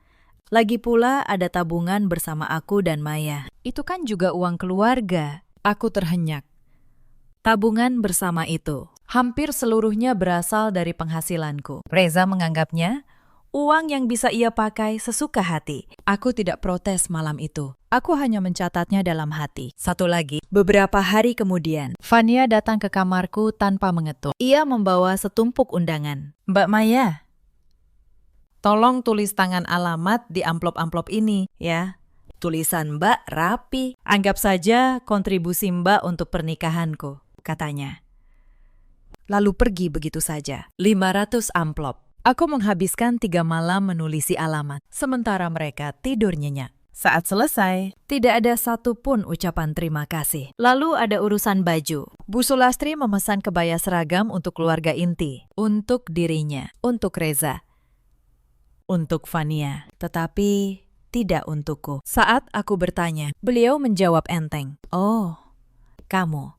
Lagi pula ada tabungan bersama aku dan Maya. Itu kan juga uang keluarga. Aku terhenyak. Tabungan bersama itu, hampir seluruhnya berasal dari penghasilanku. Reza menganggapnya uang yang bisa ia pakai sesuka hati. Aku tidak protes malam itu. Aku hanya mencatatnya dalam hati. Satu lagi, beberapa hari kemudian, Vania datang ke kamarku tanpa mengetuk. Ia membawa setumpuk undangan. Mbak Maya, tolong tulis tangan alamat di amplop-amplop ini, ya. Tulisan Mbak rapi. Anggap saja kontribusi Mbak untuk pernikahanku, katanya. Lalu pergi begitu saja. 500 amplop. Aku menghabiskan 3 malam menulisi alamat, sementara mereka tidur nyenyak. Saat selesai, tidak ada satupun ucapan terima kasih. Lalu ada urusan baju. Bu Sulastri memesan kebaya seragam untuk keluarga inti, untuk dirinya, untuk Reza, untuk Vania, tetapi tidak untukku. Saat aku bertanya, beliau menjawab enteng, "Oh, kamu.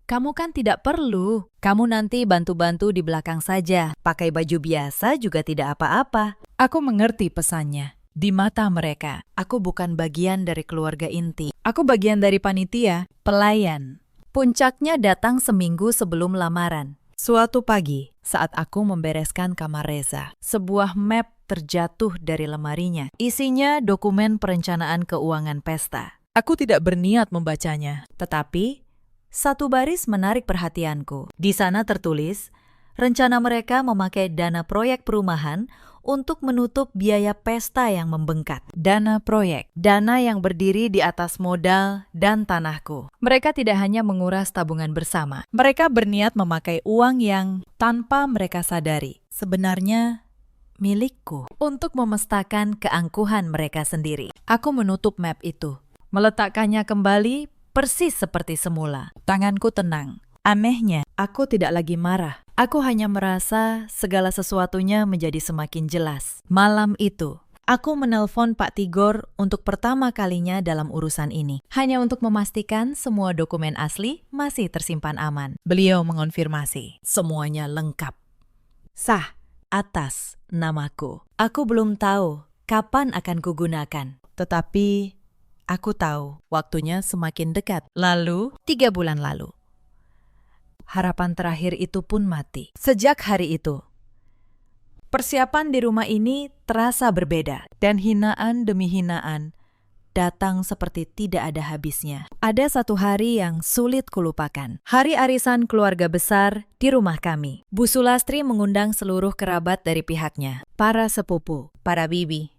Kamu kan tidak perlu. Kamu nanti bantu-bantu di belakang saja. Pakai baju biasa juga tidak apa-apa." Aku mengerti pesannya. Di mata mereka, aku bukan bagian dari keluarga inti. Aku bagian dari panitia, pelayan. Puncaknya datang seminggu sebelum lamaran. Suatu pagi, saat aku membereskan kamar Reza, sebuah map terjatuh dari lemarinya. Isinya dokumen perencanaan keuangan pesta. Aku tidak berniat membacanya, tetapi satu baris menarik perhatianku. Di sana tertulis, rencana mereka memakai dana proyek perumahan untuk menutup biaya pesta yang membengkak. Dana proyek, dana yang berdiri di atas modal dan tanahku. Mereka tidak hanya menguras tabungan bersama. Mereka berniat memakai uang yang tanpa mereka sadari sebenarnya milikku untuk memestakan keangkuhan mereka sendiri. Aku menutup map itu, meletakkannya kembali persis seperti semula. Tanganku tenang. Anehnya, aku tidak lagi marah. Aku hanya merasa segala sesuatunya menjadi semakin jelas. Malam itu, Aku menelpon Pak Tigor untuk pertama kalinya dalam urusan ini, hanya untuk memastikan semua dokumen asli masih tersimpan aman. Beliau mengonfirmasi, semuanya lengkap. Sah, atas namaku. Aku belum tahu kapan akan kugunakan, tetapi aku tahu waktunya semakin dekat. Lalu, 3 bulan lalu, harapan terakhir itu pun mati. Sejak hari itu, persiapan di rumah ini terasa berbeda, dan hinaan demi hinaan datang seperti tidak ada habisnya. Ada satu hari yang sulit kulupakan. Hari arisan keluarga besar di rumah kami. Bu Sulastri mengundang seluruh kerabat dari pihaknya. Para sepupu, para bibi,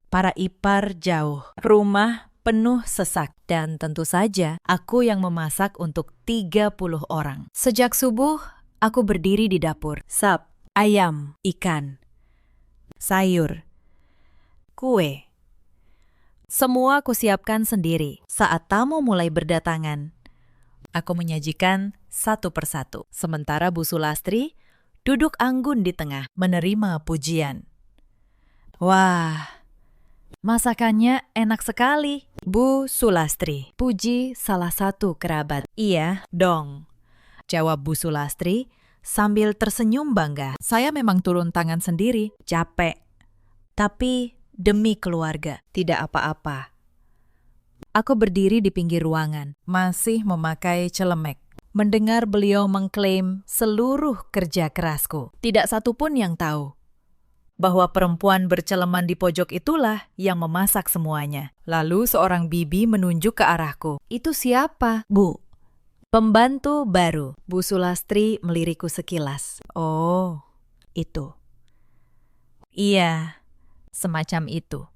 para ipar jauh. Rumah penuh sesak, dan tentu saja aku yang memasak untuk 30 orang. Sejak subuh, aku berdiri di dapur. Sap, ayam, ikan, sayur, kue. Semua aku siapkan sendiri. Saat tamu mulai berdatangan, aku menyajikan satu persatu. Sementara Bu Sulastri duduk anggun di tengah, menerima pujian. Wah, masakannya enak sekali, Bu Sulastri, puji salah satu kerabat. Iya dong, jawab Bu Sulastri sambil tersenyum bangga. Saya memang turun tangan sendiri, capek. Tapi demi keluarga, tidak apa-apa. Aku berdiri di pinggir ruangan, masih memakai celemek. Mendengar beliau mengklaim seluruh kerja kerasku. Tidak satu pun yang tahu bahwa perempuan berceleman di pojok itulah yang memasak semuanya. Lalu seorang bibi menunjuk ke arahku. Itu siapa, Bu? Pembantu baru. Bu Sulastri melirikku sekilas. Oh, itu. Iya, semacam itu.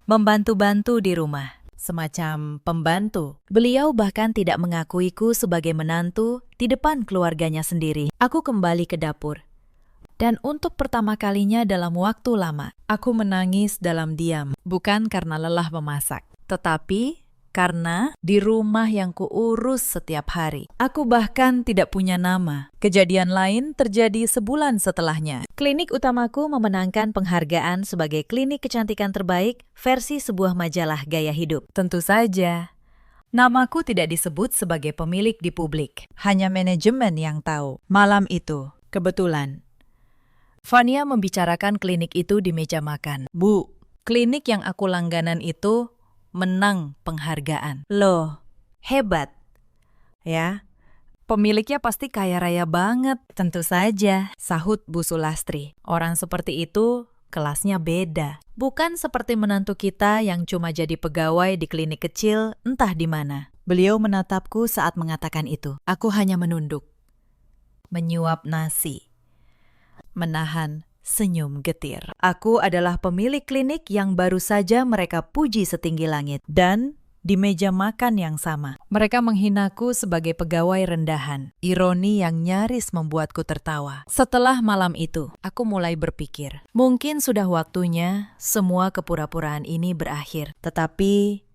Membantu-bantu di rumah, semacam pembantu. Beliau bahkan tidak mengakuiku sebagai menantu di depan keluarganya sendiri. Aku kembali ke dapur. Dan untuk pertama kalinya dalam waktu lama, aku menangis dalam diam. Bukan karena lelah memasak, tetapi karena di rumah yang kuurus setiap hari. Aku bahkan tidak punya nama. Kejadian lain terjadi sebulan setelahnya. Klinik utamaku memenangkan penghargaan sebagai klinik kecantikan terbaik versi sebuah majalah gaya hidup. Tentu saja, namaku tidak disebut sebagai pemilik di publik. Hanya manajemen yang tahu. Malam itu, kebetulan, Fania membicarakan klinik itu di meja makan. Bu, klinik yang aku langganan itu menang penghargaan. Loh, hebat. Ya, pemiliknya pasti kaya raya banget. Tentu saja, sahut Bu Sulastri. Orang seperti itu kelasnya beda. Bukan seperti menantu kita yang cuma jadi pegawai di klinik kecil entah di mana. Beliau menatapku saat mengatakan itu. Aku hanya menunduk, menyuap nasi, menahan senyum getir. Aku adalah pemilik klinik yang baru saja mereka puji setinggi langit. Dan di meja makan yang sama, mereka menghinaku sebagai pegawai rendahan. Ironi yang nyaris membuatku tertawa. Setelah malam itu, aku mulai berpikir, mungkin sudah waktunya semua kepura-puraan ini berakhir. Tetapi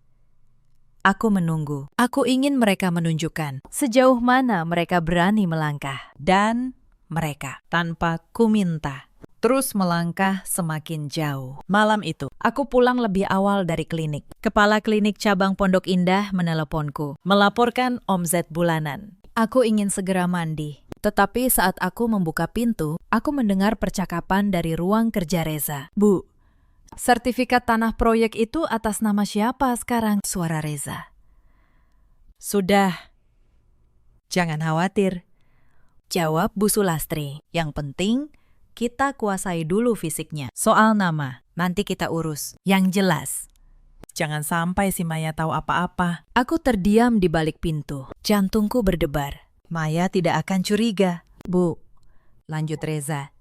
aku menunggu. Aku ingin mereka menunjukkan sejauh mana mereka berani melangkah. Dan mereka, tanpa ku minta, terus melangkah semakin jauh. Malam itu, aku pulang lebih awal dari klinik. Kepala klinik cabang Pondok Indah meneleponku, melaporkan omzet bulanan. Aku ingin segera mandi. Tetapi saat aku membuka pintu, aku mendengar percakapan dari ruang kerja Reza. Bu, sertifikat tanah proyek itu atas nama siapa sekarang? Suara Reza. Sudah. Jangan khawatir, jawab Bu Sulastri. Yang penting, kita kuasai dulu fisiknya. Soal nama, nanti kita urus. Yang jelas, jangan sampai si Maya tahu apa-apa. Aku terdiam di balik pintu. Jantungku berdebar. Maya tidak akan curiga. Bu, lanjut Reza.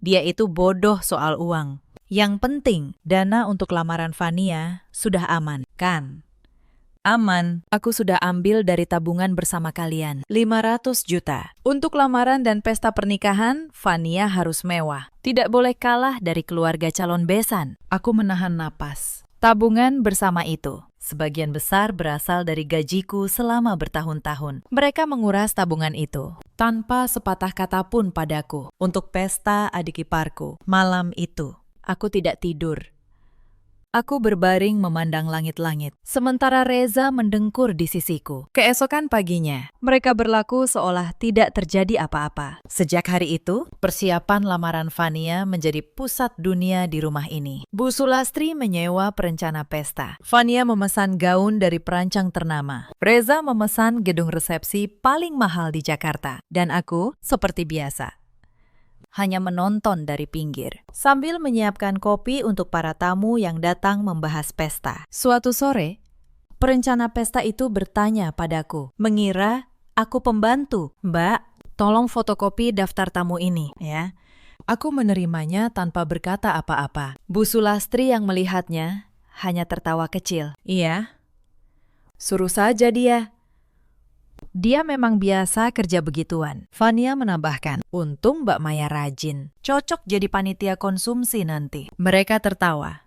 Dia itu bodoh soal uang. Yang penting, dana untuk lamaran Fania sudah aman, kan? Aman, aku sudah ambil dari tabungan bersama kalian. 500 juta. Untuk lamaran dan pesta pernikahan, Fania harus mewah. Tidak boleh kalah dari keluarga calon besan. Aku menahan napas. Tabungan bersama itu Sebagian besar berasal dari gajiku selama bertahun-tahun. Mereka menguras tabungan itu tanpa sepatah kata pun padaku. Untuk pesta adik iparku, malam itu. Aku tidak tidur. Aku berbaring memandang langit-langit, sementara Reza mendengkur di sisiku. Keesokan paginya, mereka berlaku seolah tidak terjadi apa-apa. Sejak hari itu, persiapan lamaran Fania menjadi pusat dunia di rumah ini. Bu Sulastri menyewa perencana pesta. Fania memesan gaun dari perancang ternama. Reza memesan gedung resepsi paling mahal di Jakarta. Dan aku, seperti biasa, hanya menonton dari pinggir, sambil menyiapkan kopi untuk para tamu yang datang membahas pesta. Suatu sore, perencana pesta itu bertanya padaku, mengira aku pembantu. Mbak, tolong fotokopi daftar tamu ini, ya. Aku menerimanya tanpa berkata apa-apa. Bu Sulastri yang melihatnya hanya tertawa kecil. Iya, suruh saja dia. Dia memang biasa kerja begituan. Fania menambahkan, untung Mbak Maya rajin. Cocok jadi panitia konsumsi nanti. Mereka tertawa.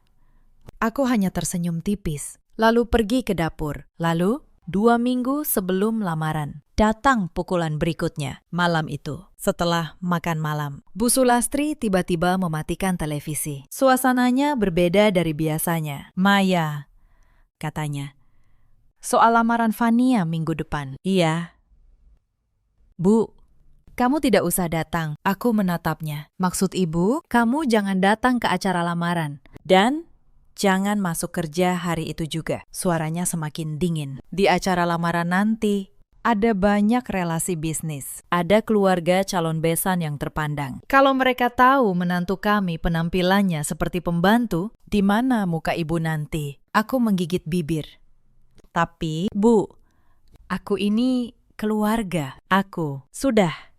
Aku hanya tersenyum tipis, lalu pergi ke dapur. Lalu, 2 minggu sebelum lamaran, datang pukulan berikutnya. Malam itu, setelah makan malam, Bu Sulastri tiba-tiba mematikan televisi. Suasananya berbeda dari biasanya. Maya, katanya. Soal lamaran Fania minggu depan. Iya. Bu, kamu tidak usah datang. Aku menatapnya. Maksud ibu, kamu jangan datang ke acara lamaran. Dan jangan masuk kerja hari itu juga. Suaranya semakin dingin. Di acara lamaran nanti, ada banyak relasi bisnis. Ada keluarga calon besan yang terpandang. Kalau mereka tahu menantu kami penampilannya seperti pembantu, di mana muka ibu nanti? Aku menggigit bibir. Tapi, Bu, aku ini keluarga. Aku. Sudah.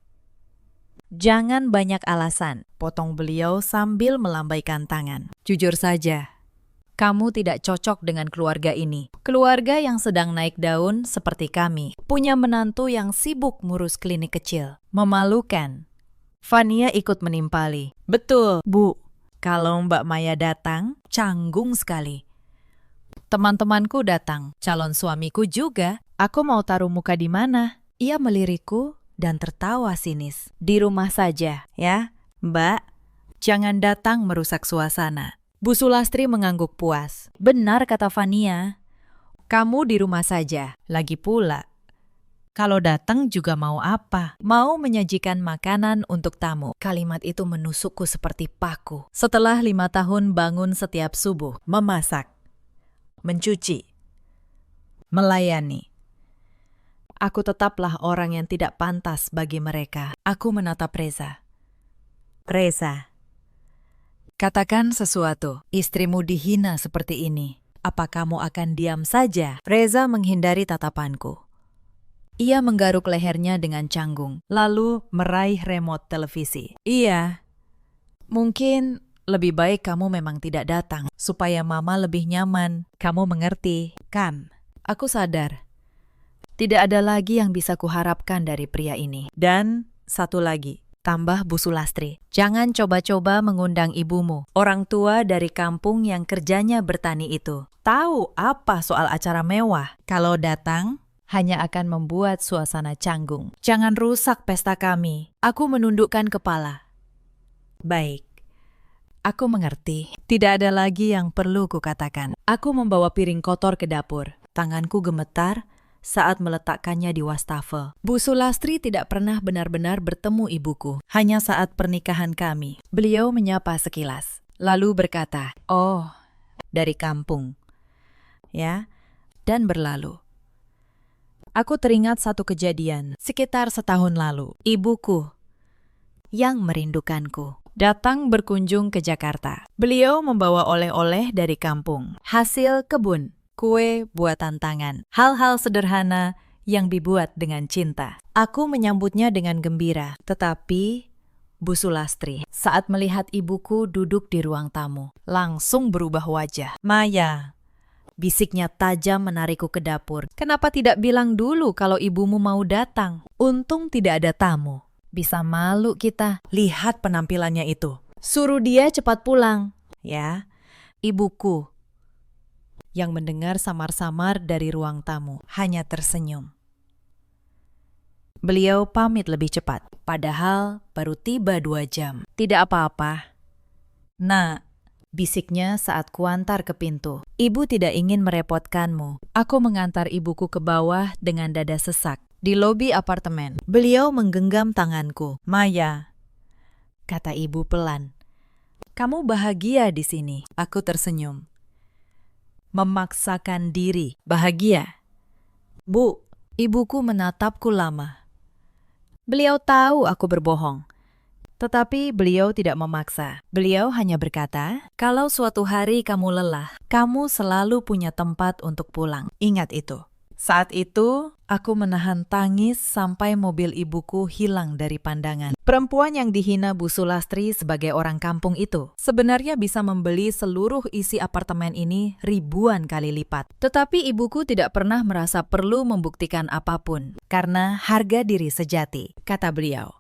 Jangan banyak alasan, potong beliau sambil melambaikan tangan. Jujur saja, kamu tidak cocok dengan keluarga ini. Keluarga yang sedang naik daun seperti kami. Punya menantu yang sibuk ngurus klinik kecil. Memalukan. Fania ikut menimpali. Betul, Bu. Kalau Mbak Maya datang, canggung sekali. Teman-temanku datang, calon suamiku juga. Aku mau taruh muka di mana? Ia melirikku dan tertawa sinis. Di rumah saja, ya, Mbak. Jangan datang merusak suasana. Bu Sulastri mengangguk puas. Benar kata Fania. Kamu di rumah saja. Lagi pula, kalau datang juga mau apa? Mau menyajikan makanan untuk tamu. Kalimat itu menusukku seperti paku. Setelah 5 tahun bangun setiap subuh, memasak, mencuci, melayani. Aku tetaplah orang yang tidak pantas bagi mereka. Aku menatap Reza. Reza, katakan sesuatu. Istrimu dihina seperti ini. Apa kamu akan diam saja? Reza menghindari tatapanku. Ia menggaruk lehernya dengan canggung, lalu meraih remote televisi. Iya, mungkin lebih baik kamu memang tidak datang, supaya Mama lebih nyaman. Kamu mengerti, kan? Aku sadar. Tidak ada lagi yang bisa kuharapkan dari pria ini. Dan satu lagi, tambah Bu Sulastri. Jangan coba-coba mengundang ibumu, orang tua dari kampung yang kerjanya bertani itu. Tahu apa soal acara mewah? Kalau datang, hanya akan membuat suasana canggung. Jangan rusak pesta kami. Aku menundukkan kepala. Baik. Aku mengerti. Tidak ada lagi yang perlu kukatakan. Aku membawa piring kotor ke dapur. Tanganku gemetar saat meletakkannya di wastafel. Bu Sulastri tidak pernah benar-benar bertemu ibuku. Hanya saat pernikahan kami. Beliau menyapa sekilas. Lalu berkata, "Oh, dari kampung." Ya, dan berlalu. Aku teringat satu kejadian sekitar setahun lalu. Ibuku yang merindukanku datang berkunjung ke Jakarta. Beliau membawa oleh-oleh dari kampung, hasil kebun, kue buatan tangan, hal-hal sederhana yang dibuat dengan cinta. Aku menyambutnya dengan gembira, tetapi Bu Sulastri saat melihat ibuku duduk di ruang tamu, langsung berubah wajah. "Maya," bisiknya tajam menarikku ke dapur. "Kenapa tidak bilang dulu kalau ibumu mau datang? Untung tidak ada tamu. Bisa malu kita. Lihat penampilannya itu. Suruh dia cepat pulang." Ya, ibuku yang mendengar samar-samar dari ruang tamu, hanya tersenyum. Beliau pamit lebih cepat, padahal baru tiba 2 jam. Tidak apa-apa. Nak, bisiknya saat kuantar ke pintu. Ibu tidak ingin merepotkanmu. Aku mengantar ibuku ke bawah dengan dada sesak. Di lobi apartemen, beliau menggenggam tanganku. Maya, kata ibu pelan. Kamu bahagia di sini. Aku tersenyum. Memaksakan diri. Bahagia? Bu, ibuku menatapku lama. Beliau tahu aku berbohong. Tetapi beliau tidak memaksa. Beliau hanya berkata, kalau suatu hari kamu lelah, kamu selalu punya tempat untuk pulang. Ingat itu. Saat itu, aku menahan tangis sampai mobil ibuku hilang dari pandangan. Perempuan yang dihina Bu Sulastri sebagai orang kampung itu sebenarnya bisa membeli seluruh isi apartemen ini ribuan kali lipat. Tetapi ibuku tidak pernah merasa perlu membuktikan apapun. Karena harga diri sejati, kata beliau,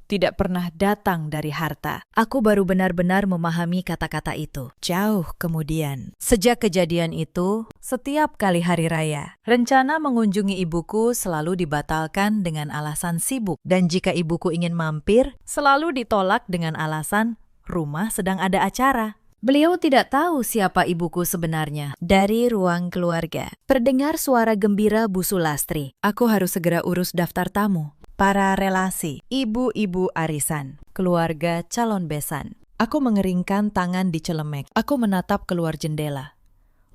tidak pernah datang dari harta. Aku baru benar-benar memahami kata-kata itu jauh kemudian. Sejak kejadian itu, setiap kali hari raya, rencana mengunjungi ibuku selalu dibatalkan dengan alasan sibuk. Dan jika ibuku ingin mampir, selalu ditolak dengan alasan rumah sedang ada acara. Beliau tidak tahu siapa ibuku sebenarnya. Dari ruang keluarga, terdengar suara gembira Bu Sulastri. Aku harus segera urus daftar tamu. Para relasi, ibu-ibu arisan, keluarga calon besan. Aku mengeringkan tangan di celemek. Aku menatap keluar jendela.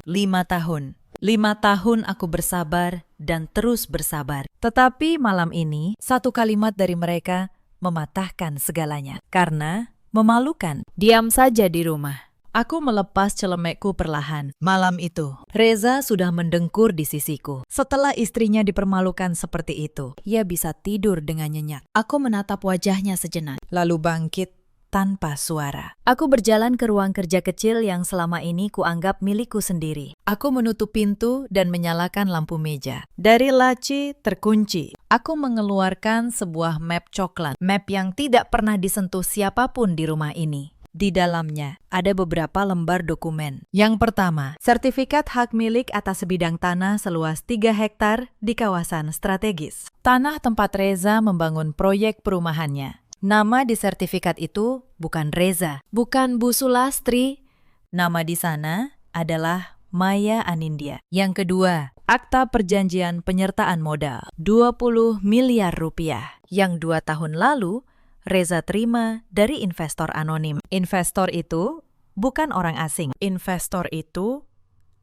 5 tahun. 5 tahun aku bersabar dan terus bersabar. Tetapi malam ini, satu kalimat dari mereka mematahkan segalanya. Karena memalukan. Diam saja di rumah. Aku melepas celemekku perlahan. Malam itu, Reza sudah mendengkur di sisiku. Setelah istrinya dipermalukan seperti itu, ia bisa tidur dengan nyenyak. Aku menatap wajahnya sejenak, lalu bangkit tanpa suara. Aku berjalan ke ruang kerja kecil yang selama ini kuanggap milikku sendiri. Aku menutup pintu dan menyalakan lampu meja. Dari laci terkunci. Aku mengeluarkan sebuah map coklat. Map yang tidak pernah disentuh siapapun di rumah ini. Di dalamnya ada beberapa lembar dokumen. Yang pertama, sertifikat hak milik atas sebidang tanah seluas 3 hektar di kawasan strategis. Tanah tempat Reza membangun proyek perumahannya. Nama di sertifikat itu bukan Reza, bukan Bu Sulastri. Nama di sana adalah Maya Anindya. Yang kedua, akta perjanjian penyertaan modal 20 miliar rupiah yang 2 tahun lalu Reza terima dari investor anonim. Investor itu bukan orang asing. Investor itu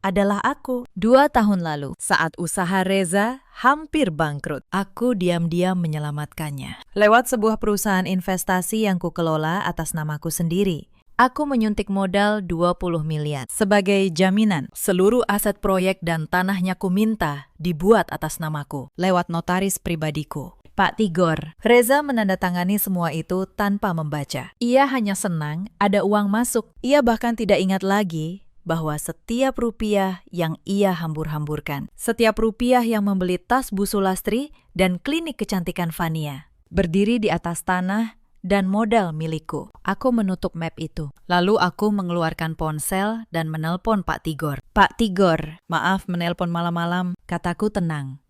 adalah aku. 2 tahun lalu, saat usaha Reza hampir bangkrut, aku diam-diam menyelamatkannya. Lewat sebuah perusahaan investasi yang kukelola atas namaku sendiri. Aku menyuntik modal 20 miliar. Sebagai jaminan, seluruh aset proyek dan tanahnya kuminta dibuat atas namaku, lewat notaris pribadiku, Pak Tigor. Reza menandatangani semua itu tanpa membaca. Ia hanya senang ada uang masuk. Ia bahkan tidak ingat lagi bahwa setiap rupiah yang ia hambur-hamburkan, setiap rupiah yang membeli tas Bu Sulastri dan klinik kecantikan Fania, berdiri di atas tanah dan modal milikku. Aku menutup map itu. Lalu aku mengeluarkan ponsel dan menelpon Pak Tigor. Pak Tigor, maaf menelpon malam-malam, kataku tenang.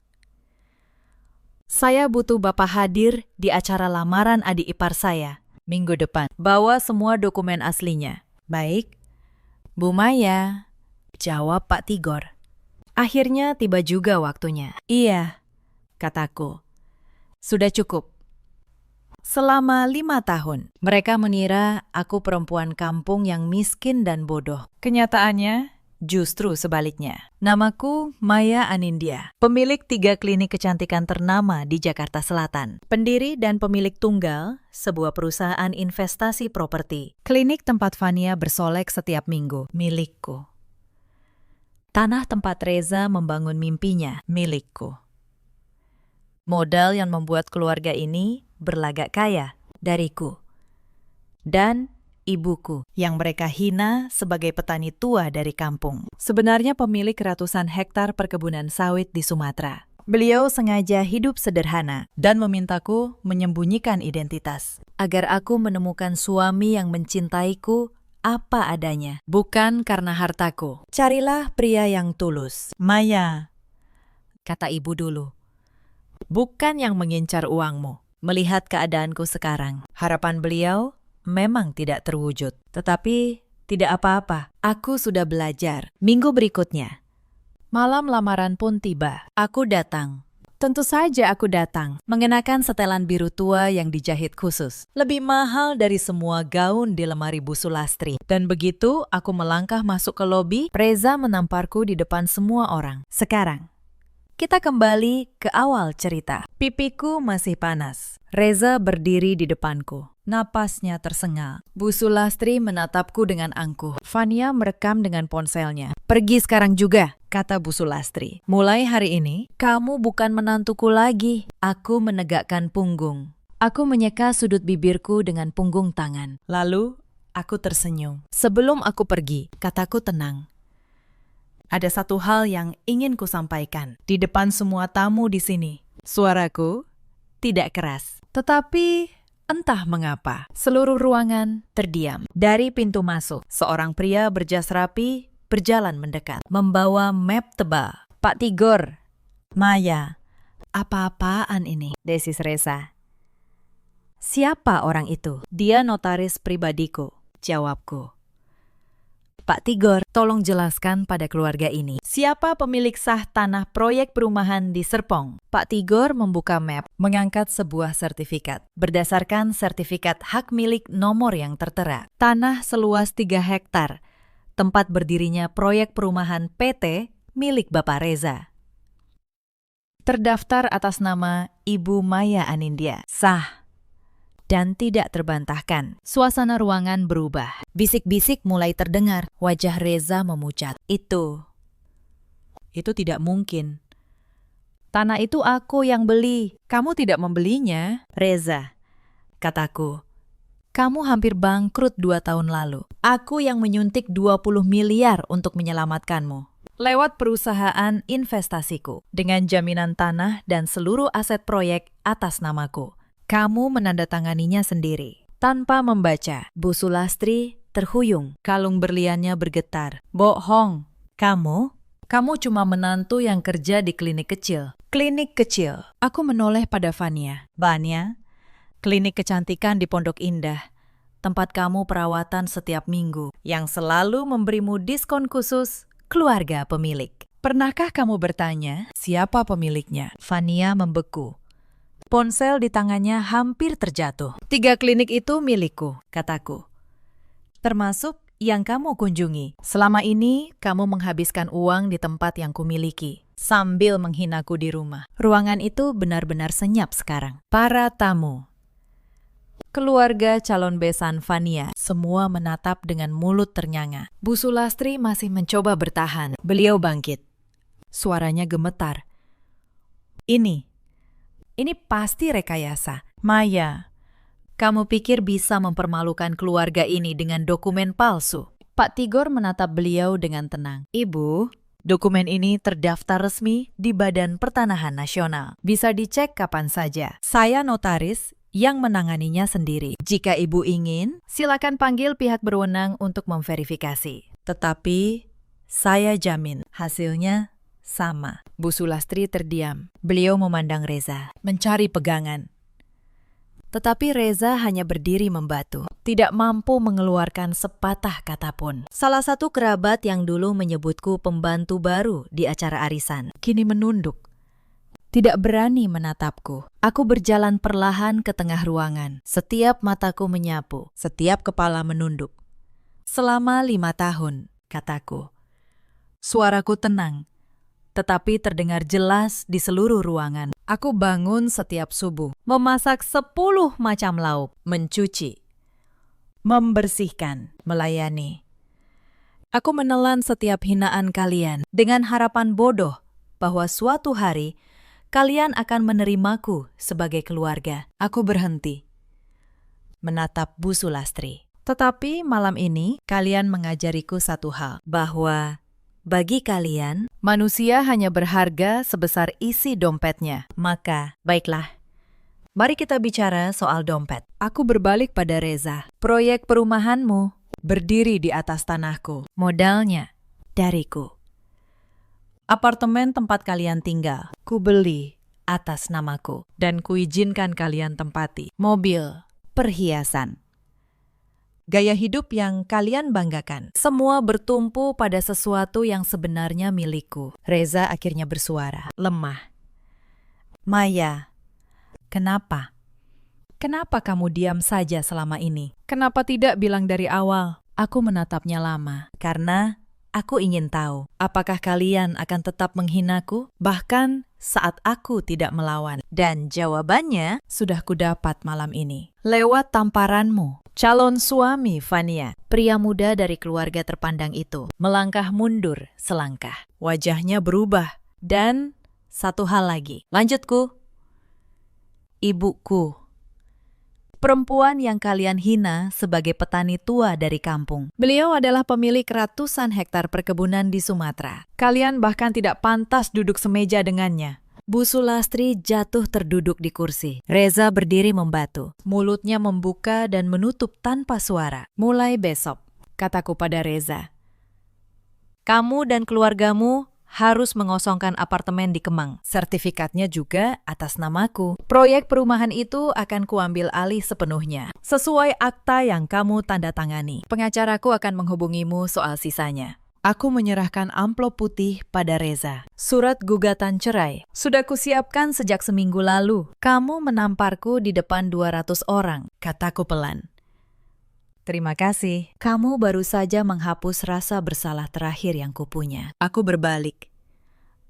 Saya butuh Bapak hadir di acara lamaran adik ipar saya minggu depan. Bawa semua dokumen aslinya. Baik. Bu Maya, jawab Pak Tigor. Akhirnya tiba juga waktunya. Iya, kataku. Sudah cukup. Selama 5 tahun, mereka mengira aku perempuan kampung yang miskin dan bodoh. Kenyataannya, justru sebaliknya. Namaku Maya Anindya, pemilik 3 klinik kecantikan ternama di Jakarta Selatan. Pendiri dan pemilik tunggal sebuah perusahaan investasi properti. Klinik tempat Fania bersolek setiap minggu, milikku. Tanah tempat Reza membangun mimpinya, milikku. Modal yang membuat keluarga ini berlagak kaya, dariku. Dan ibuku yang mereka hina sebagai petani tua dari kampung. Sebenarnya pemilik ratusan hektar perkebunan sawit di Sumatera. Beliau sengaja hidup sederhana dan memintaku menyembunyikan identitas agar aku menemukan suami yang mencintaiku apa adanya, bukan karena hartaku. Carilah pria yang tulus. Maya, Kata ibu dulu. Bukan yang mengincar uangmu. melihat keadaanku sekarang, harapan beliau memang tidak terwujud. Tetapi tidak apa-apa, aku sudah belajar. Minggu berikutnya, Malam lamaran pun tiba. aku datang. Tentu saja aku datang, mengenakan setelan biru tua yang dijahit khusus. Lebih mahal dari semua gaun di lemari Bu Sulastri. Dan begitu aku melangkah masuk ke lobi, Reza menamparku di depan semua orang. Sekarang, kita kembali ke awal cerita. Pipiku masih panas. Reza berdiri di depanku. Napasnya tersengal. Bu Sulastri menatapku dengan angkuh. Fania merekam dengan ponselnya. Pergi sekarang juga, kata Bu Sulastri. Mulai hari ini, kamu bukan menantuku lagi. Aku menegakkan punggung. Aku menyeka sudut bibirku dengan punggung tangan. Lalu, aku tersenyum. Sebelum aku pergi, Kataku tenang. Ada satu hal yang ingin ku sampaikan di depan semua tamu di sini. Suaraku tidak keras. tetapi entah mengapa, seluruh ruangan terdiam. Dari pintu masuk, seorang pria berjas rapi berjalan mendekat, membawa map tebal. Pak Tigor, Maya, apa-apaan ini? Desis Reza. Siapa orang itu? Dia notaris pribadiku, jawabku. Pak Tigor, tolong jelaskan pada keluarga ini. Siapa pemilik sah tanah proyek perumahan di Serpong? Pak Tigor membuka map, Mengangkat sebuah sertifikat. Berdasarkan sertifikat hak milik nomor yang tertera. Tanah seluas 3 hektar. Tempat berdirinya proyek perumahan PT milik Bapak Reza. terdaftar atas nama Ibu Maya Anindya. Sah dan tidak terbantahkan. Suasana ruangan berubah. Bisik-bisik mulai terdengar. Wajah Reza memucat. Itu tidak mungkin. tanah itu aku yang beli. Kamu tidak membelinya. Reza, kataku, kamu hampir bangkrut 2 tahun lalu. Aku yang menyuntik 20 miliar untuk menyelamatkanmu. Lewat perusahaan investasiku. Dengan jaminan tanah dan seluruh aset proyek atas namaku. Kamu menandatanganinya sendiri. Tanpa membaca, Bu Sulastri terhuyung. Kalung berliannya bergetar. Bohong. Kamu cuma menantu yang kerja di klinik kecil. Klinik kecil. Aku menoleh pada Fania. Vania, klinik kecantikan di Pondok Indah. Tempat kamu perawatan setiap minggu. Yang selalu memberimu diskon khusus keluarga pemilik. Pernahkah kamu bertanya siapa pemiliknya? Fania membeku. Ponsel di tangannya hampir terjatuh. 3 klinik itu milikku. Kataku. Termasuk yang kamu kunjungi. Selama ini kamu menghabiskan uang di tempat yang kumiliki. Sambil menghinaku di rumah. Ruangan itu benar-benar senyap sekarang. Para tamu. Keluarga calon besan Fania. Semua menatap dengan mulut ternyanga. Bu Sulastri masih mencoba bertahan. Beliau bangkit. Suaranya gemetar. Ini pasti rekayasa. Maya, kamu pikir bisa mempermalukan keluarga ini dengan dokumen palsu? Pak Tigor menatap beliau dengan tenang. Ibu, dokumen ini terdaftar resmi di Badan Pertanahan Nasional. Bisa dicek kapan saja. Saya notaris yang menanganinya sendiri. Jika ibu ingin, silakan panggil pihak berwenang untuk memverifikasi. Tetapi, saya jamin hasilnya sama. Bu Sulastri terdiam. Beliau memandang Reza, mencari pegangan. Tetapi Reza hanya berdiri membatu, tidak mampu mengeluarkan sepatah kata pun. Salah satu kerabat yang dulu menyebutku pembantu baru di acara arisan, kini menunduk. Tidak berani menatapku. Aku berjalan perlahan ke tengah ruangan. Setiap mataku menyapu, setiap kepala menunduk. Selama 5 tahun, kataku. Suaraku tenang, tetapi terdengar jelas di seluruh ruangan. Aku bangun setiap subuh, memasak 10 macam lauk, mencuci, membersihkan, melayani. Aku menelan setiap hinaan kalian dengan harapan bodoh bahwa suatu hari kalian akan menerimaku sebagai keluarga. Aku berhenti, menatap Bu Sulastri. Tetapi malam ini kalian mengajariku satu hal, bahwa bagi kalian, Manusia hanya berharga sebesar isi dompetnya. maka baiklah. Mari kita bicara soal dompet. Aku berbalik pada Reza. Proyek perumahanmu berdiri di atas tanahku. Modalnya dariku. Apartemen tempat kalian tinggal, ku beli atas namaku. Dan kuizinkan kalian tempati. Mobil, perhiasan, gaya hidup yang kalian banggakan. Semua bertumpu pada sesuatu yang sebenarnya milikku. Reza akhirnya bersuara, lemah. Maya, kenapa? Kenapa kamu diam saja selama ini? Kenapa tidak bilang dari awal? Aku menatapnya lama, karena aku ingin tahu, apakah kalian akan tetap menghinaku, bahkan saat aku tidak melawan. Dan jawabannya sudah kudapat malam ini. Lewat tamparanmu, calon suami Fania. Pria muda dari keluarga terpandang itu melangkah mundur selangkah. Wajahnya berubah. Dan satu hal lagi. Lanjutku. Ibuku. Perempuan yang kalian hina sebagai petani tua dari kampung. Beliau adalah pemilik ratusan hektar perkebunan di Sumatera. Kalian bahkan tidak pantas duduk semeja dengannya. Bu Sulastri jatuh terduduk di kursi. Reza berdiri membatu. Mulutnya membuka dan menutup tanpa suara. Mulai besok, kataku pada Reza, kamu dan keluargamu harus mengosongkan apartemen di Kemang. Sertifikatnya juga atas namaku. Proyek perumahan itu akan kuambil alih sepenuhnya, sesuai akta yang kamu tanda tangani. Pengacaraku akan menghubungimu soal sisanya. Aku menyerahkan amplop putih pada Reza. Surat gugatan cerai sudah kusiapkan sejak seminggu lalu. Kamu menamparku di depan 200 orang, kataku pelan. Terima kasih. Kamu baru saja menghapus rasa bersalah terakhir yang kupunya. Aku berbalik.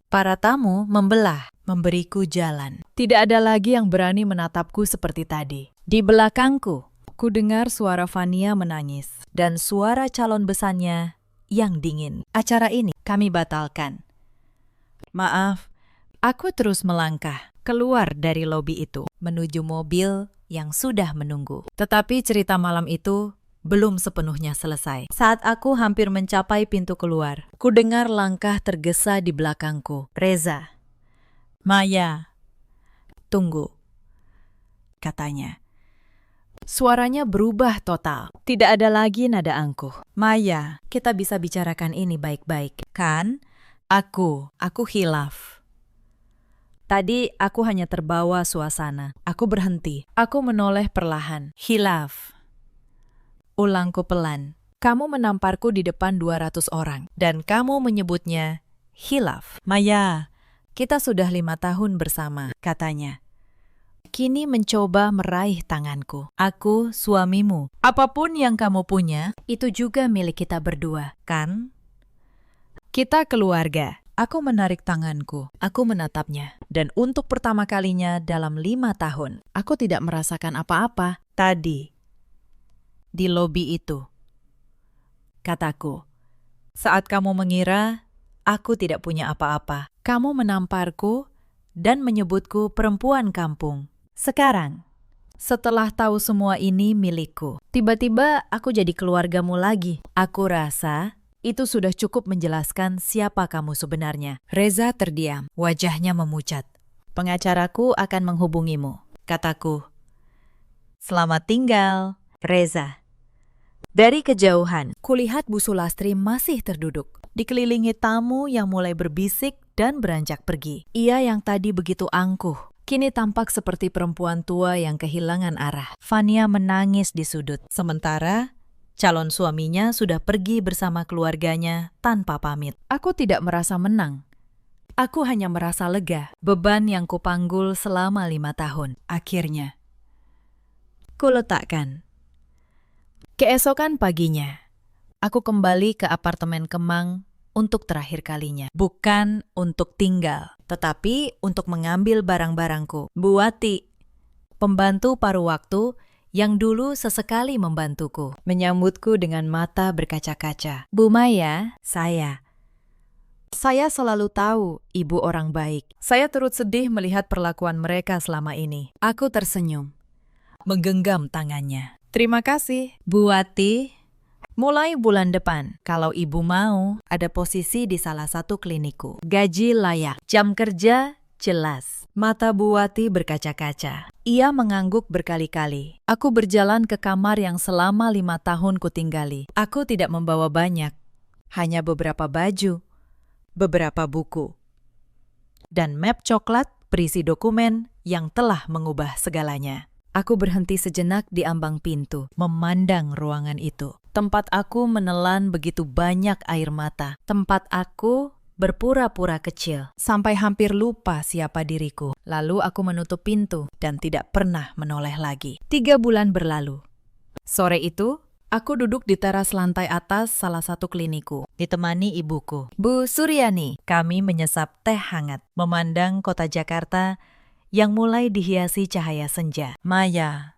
Para tamu membelah, memberiku jalan. Tidak ada lagi yang berani menatapku seperti tadi. Di belakangku, ku dengar suara Fania menangis dan suara calon besannya yang dingin. Acara ini kami batalkan. Maaf, aku terus melangkah keluar dari lobi itu menuju mobil yang sudah menunggu. Tetapi cerita malam itu belum sepenuhnya selesai. Saat aku hampir mencapai pintu keluar, ku dengar langkah tergesa di belakangku. Reza. Maya. Tunggu, katanya. Suaranya berubah total. Tidak ada lagi nada angkuh. Maya, kita bisa bicarakan ini baik-baik, kan? Aku hilaf. Tadi aku hanya terbawa suasana. Aku berhenti. Aku menoleh perlahan. Hilaf. Ulangku pelan. Kamu menamparku di depan 200 orang. Dan kamu menyebutnya hilaf. Maya, kita sudah 5 tahun bersama, katanya. Kini mencoba meraih tanganku. Aku suamimu. Apapun yang kamu punya, itu juga milik kita berdua, kan? Kita keluarga. Aku menarik tanganku. Aku menatapnya. Dan untuk pertama kalinya dalam 5 tahun, aku tidak merasakan apa-apa. Tadi, di lobi itu, kataku, saat kamu mengira aku tidak punya apa-apa, kamu menamparku dan menyebutku perempuan kampung. Sekarang, setelah tahu semua ini milikku, tiba-tiba aku jadi keluargamu lagi. Aku rasa itu sudah cukup menjelaskan siapa kamu sebenarnya. Reza terdiam, wajahnya memucat. Pengacaraku akan menghubungimu, kataku. Selamat tinggal, Reza. Dari kejauhan, kulihat Bu Sulastri masih terduduk, dikelilingi tamu yang mulai berbisik dan beranjak pergi. Ia yang tadi begitu angkuh, kini tampak seperti perempuan tua yang kehilangan arah. Fania menangis di sudut, sementara calon suaminya sudah pergi bersama keluarganya tanpa pamit. Aku tidak merasa menang. Aku hanya merasa lega. Beban yang kupanggul selama 5 tahun. Akhirnya, kuletakkan. Keesokan paginya, aku kembali ke apartemen Kemang untuk terakhir kalinya. Bukan untuk tinggal, tetapi untuk mengambil barang-barangku. Bu Wati, pembantu paruh waktu yang dulu sesekali membantuku, menyambutku dengan mata berkaca-kaca. Bu Maya, saya selalu tahu ibu orang baik. Saya turut sedih melihat perlakuan mereka selama ini. Aku tersenyum, menggenggam tangannya. Terima kasih, Bu Wati. Mulai bulan depan, kalau ibu mau, ada posisi di salah satu klinikku. Gaji layak, jam kerja jelas. Mata Bu Wati berkaca-kaca. Ia mengangguk berkali-kali. Aku berjalan ke kamar yang selama 5 tahun kutinggali. Aku tidak membawa banyak. Hanya beberapa baju, beberapa buku, dan map coklat berisi dokumen yang telah mengubah segalanya. Aku berhenti sejenak di ambang pintu, memandang ruangan itu. Tempat aku menelan begitu banyak air mata. Tempat aku berpura-pura kecil, sampai hampir lupa siapa diriku. Lalu aku menutup pintu dan tidak pernah menoleh lagi. 3 bulan berlalu. Sore itu, aku duduk di teras lantai atas salah satu klinikku, ditemani ibuku, Bu Suryani. Kami menyesap teh hangat, memandang kota Jakarta yang mulai dihiasi cahaya senja. Maya,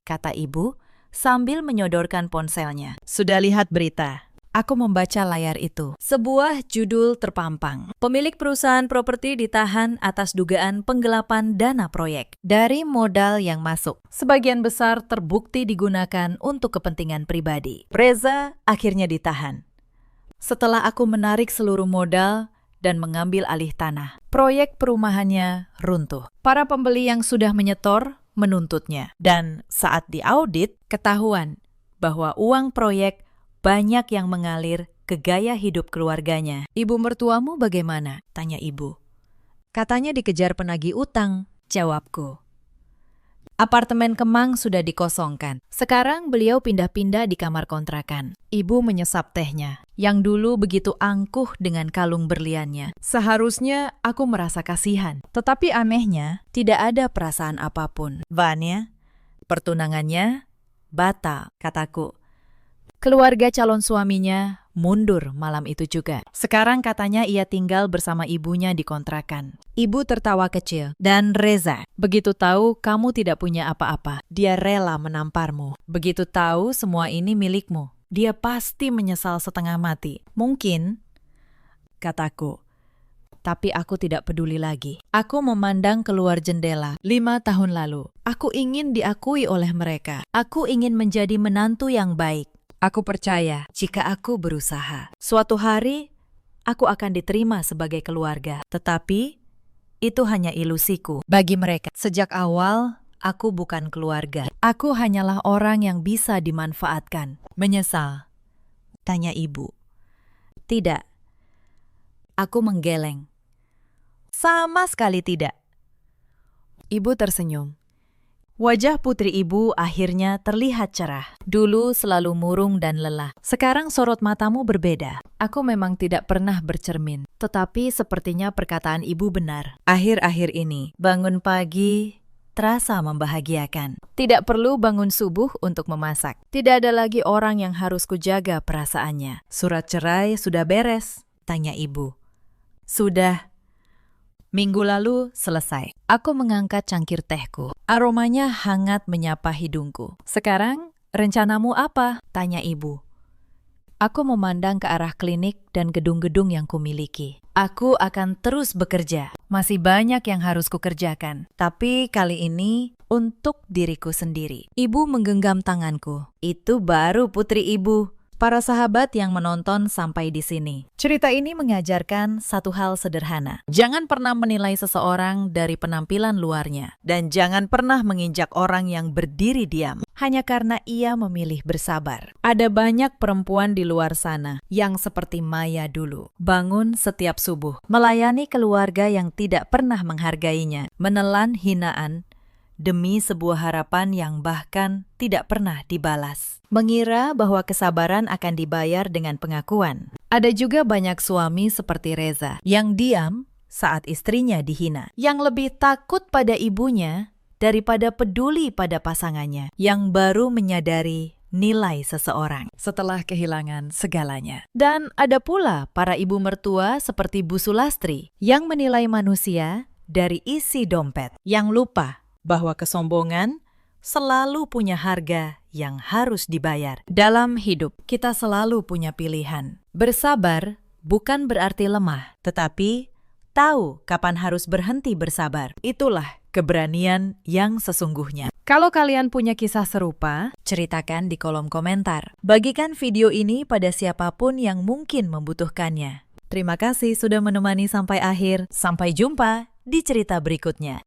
kata ibu sambil menyodorkan ponselnya. Sudah lihat berita? Aku membaca layar itu. Sebuah judul terpampang. Pemilik perusahaan properti ditahan atas dugaan penggelapan dana proyek. Dari modal yang masuk, sebagian besar terbukti digunakan untuk kepentingan pribadi. Reza akhirnya ditahan. Setelah aku menarik seluruh modal dan mengambil alih tanah, proyek perumahannya runtuh. Para pembeli yang sudah menyetor menuntutnya. Dan saat diaudit, ketahuan bahwa uang proyek banyak yang mengalir ke gaya hidup keluarganya. Ibu mertuamu bagaimana? Tanya ibu. Katanya dikejar penagih utang, jawabku. Apartemen Kemang sudah dikosongkan. Sekarang beliau pindah-pindah di kamar kontrakan. Ibu menyesap tehnya, yang dulu begitu angkuh dengan kalung berliannya. Seharusnya aku merasa kasihan, tetapi anehnya tidak ada perasaan apapun. Vanya, pertunangannya batal, kataku. Keluarga calon suaminya mundur malam itu juga. Sekarang katanya ia tinggal bersama ibunya di kontrakan. Ibu tertawa kecil. Dan Reza, begitu tahu kamu tidak punya apa-apa, dia rela menamparmu. Begitu tahu semua ini milikmu, dia pasti menyesal setengah mati. Mungkin, kataku. Tapi aku tidak peduli lagi. Aku memandang keluar jendela 5 tahun lalu. Aku ingin diakui oleh mereka. Aku ingin menjadi menantu yang baik. Aku percaya jika aku berusaha, suatu hari aku akan diterima sebagai keluarga. Tetapi itu hanya ilusiku. Bagi mereka, sejak awal aku bukan keluarga. Aku hanyalah orang yang bisa dimanfaatkan. Menyesal? Tanya ibu. Tidak. Aku menggeleng. Sama sekali tidak. Ibu tersenyum. Wajah putri ibu akhirnya terlihat cerah. Dulu selalu murung dan lelah. Sekarang sorot matamu berbeda. Aku memang tidak pernah bercermin. Tetapi sepertinya perkataan ibu benar. Akhir-akhir ini, bangun pagi terasa membahagiakan. Tidak perlu bangun subuh untuk memasak. Tidak ada lagi orang yang harus kujaga perasaannya. Surat cerai sudah beres? Tanya ibu. Sudah. Minggu lalu selesai. Aku mengangkat cangkir tehku. Aromanya hangat menyapa hidungku. Sekarang, rencanamu apa? Tanya ibu. Aku memandang ke arah klinik dan gedung-gedung yang kumiliki. Aku akan terus bekerja. Masih banyak yang harus kukerjakan. Tapi kali ini untuk diriku sendiri. Ibu menggenggam tanganku. Itu baru putri ibu. Para sahabat yang menonton sampai di sini. Cerita ini mengajarkan satu hal sederhana. Jangan pernah menilai seseorang dari penampilan luarnya. Dan jangan pernah menginjak orang yang berdiri diam hanya karena ia memilih bersabar. Ada banyak perempuan di luar sana yang seperti Maya dulu. Bangun setiap subuh, melayani keluarga yang tidak pernah menghargainya, menelan hinaan demi sebuah harapan yang bahkan tidak pernah dibalas. Mengira bahwa kesabaran akan dibayar dengan pengakuan. Ada juga banyak suami seperti Reza yang diam saat istrinya dihina, yang lebih takut pada ibunya daripada peduli pada pasangannya, yang baru menyadari nilai seseorang setelah kehilangan segalanya. Dan ada pula para ibu mertua seperti Bu Sulastri yang menilai manusia dari isi dompet, yang lupa bahwa kesombongan selalu punya harga yang harus dibayar. Dalam hidup, kita selalu punya pilihan. Bersabar bukan berarti lemah, tetapi tahu kapan harus berhenti bersabar. Itulah keberanian yang sesungguhnya. Kalau kalian punya kisah serupa, ceritakan di kolom komentar. Bagikan video ini pada siapapun yang mungkin membutuhkannya. Terima kasih sudah menemani sampai akhir. Sampai jumpa di cerita berikutnya.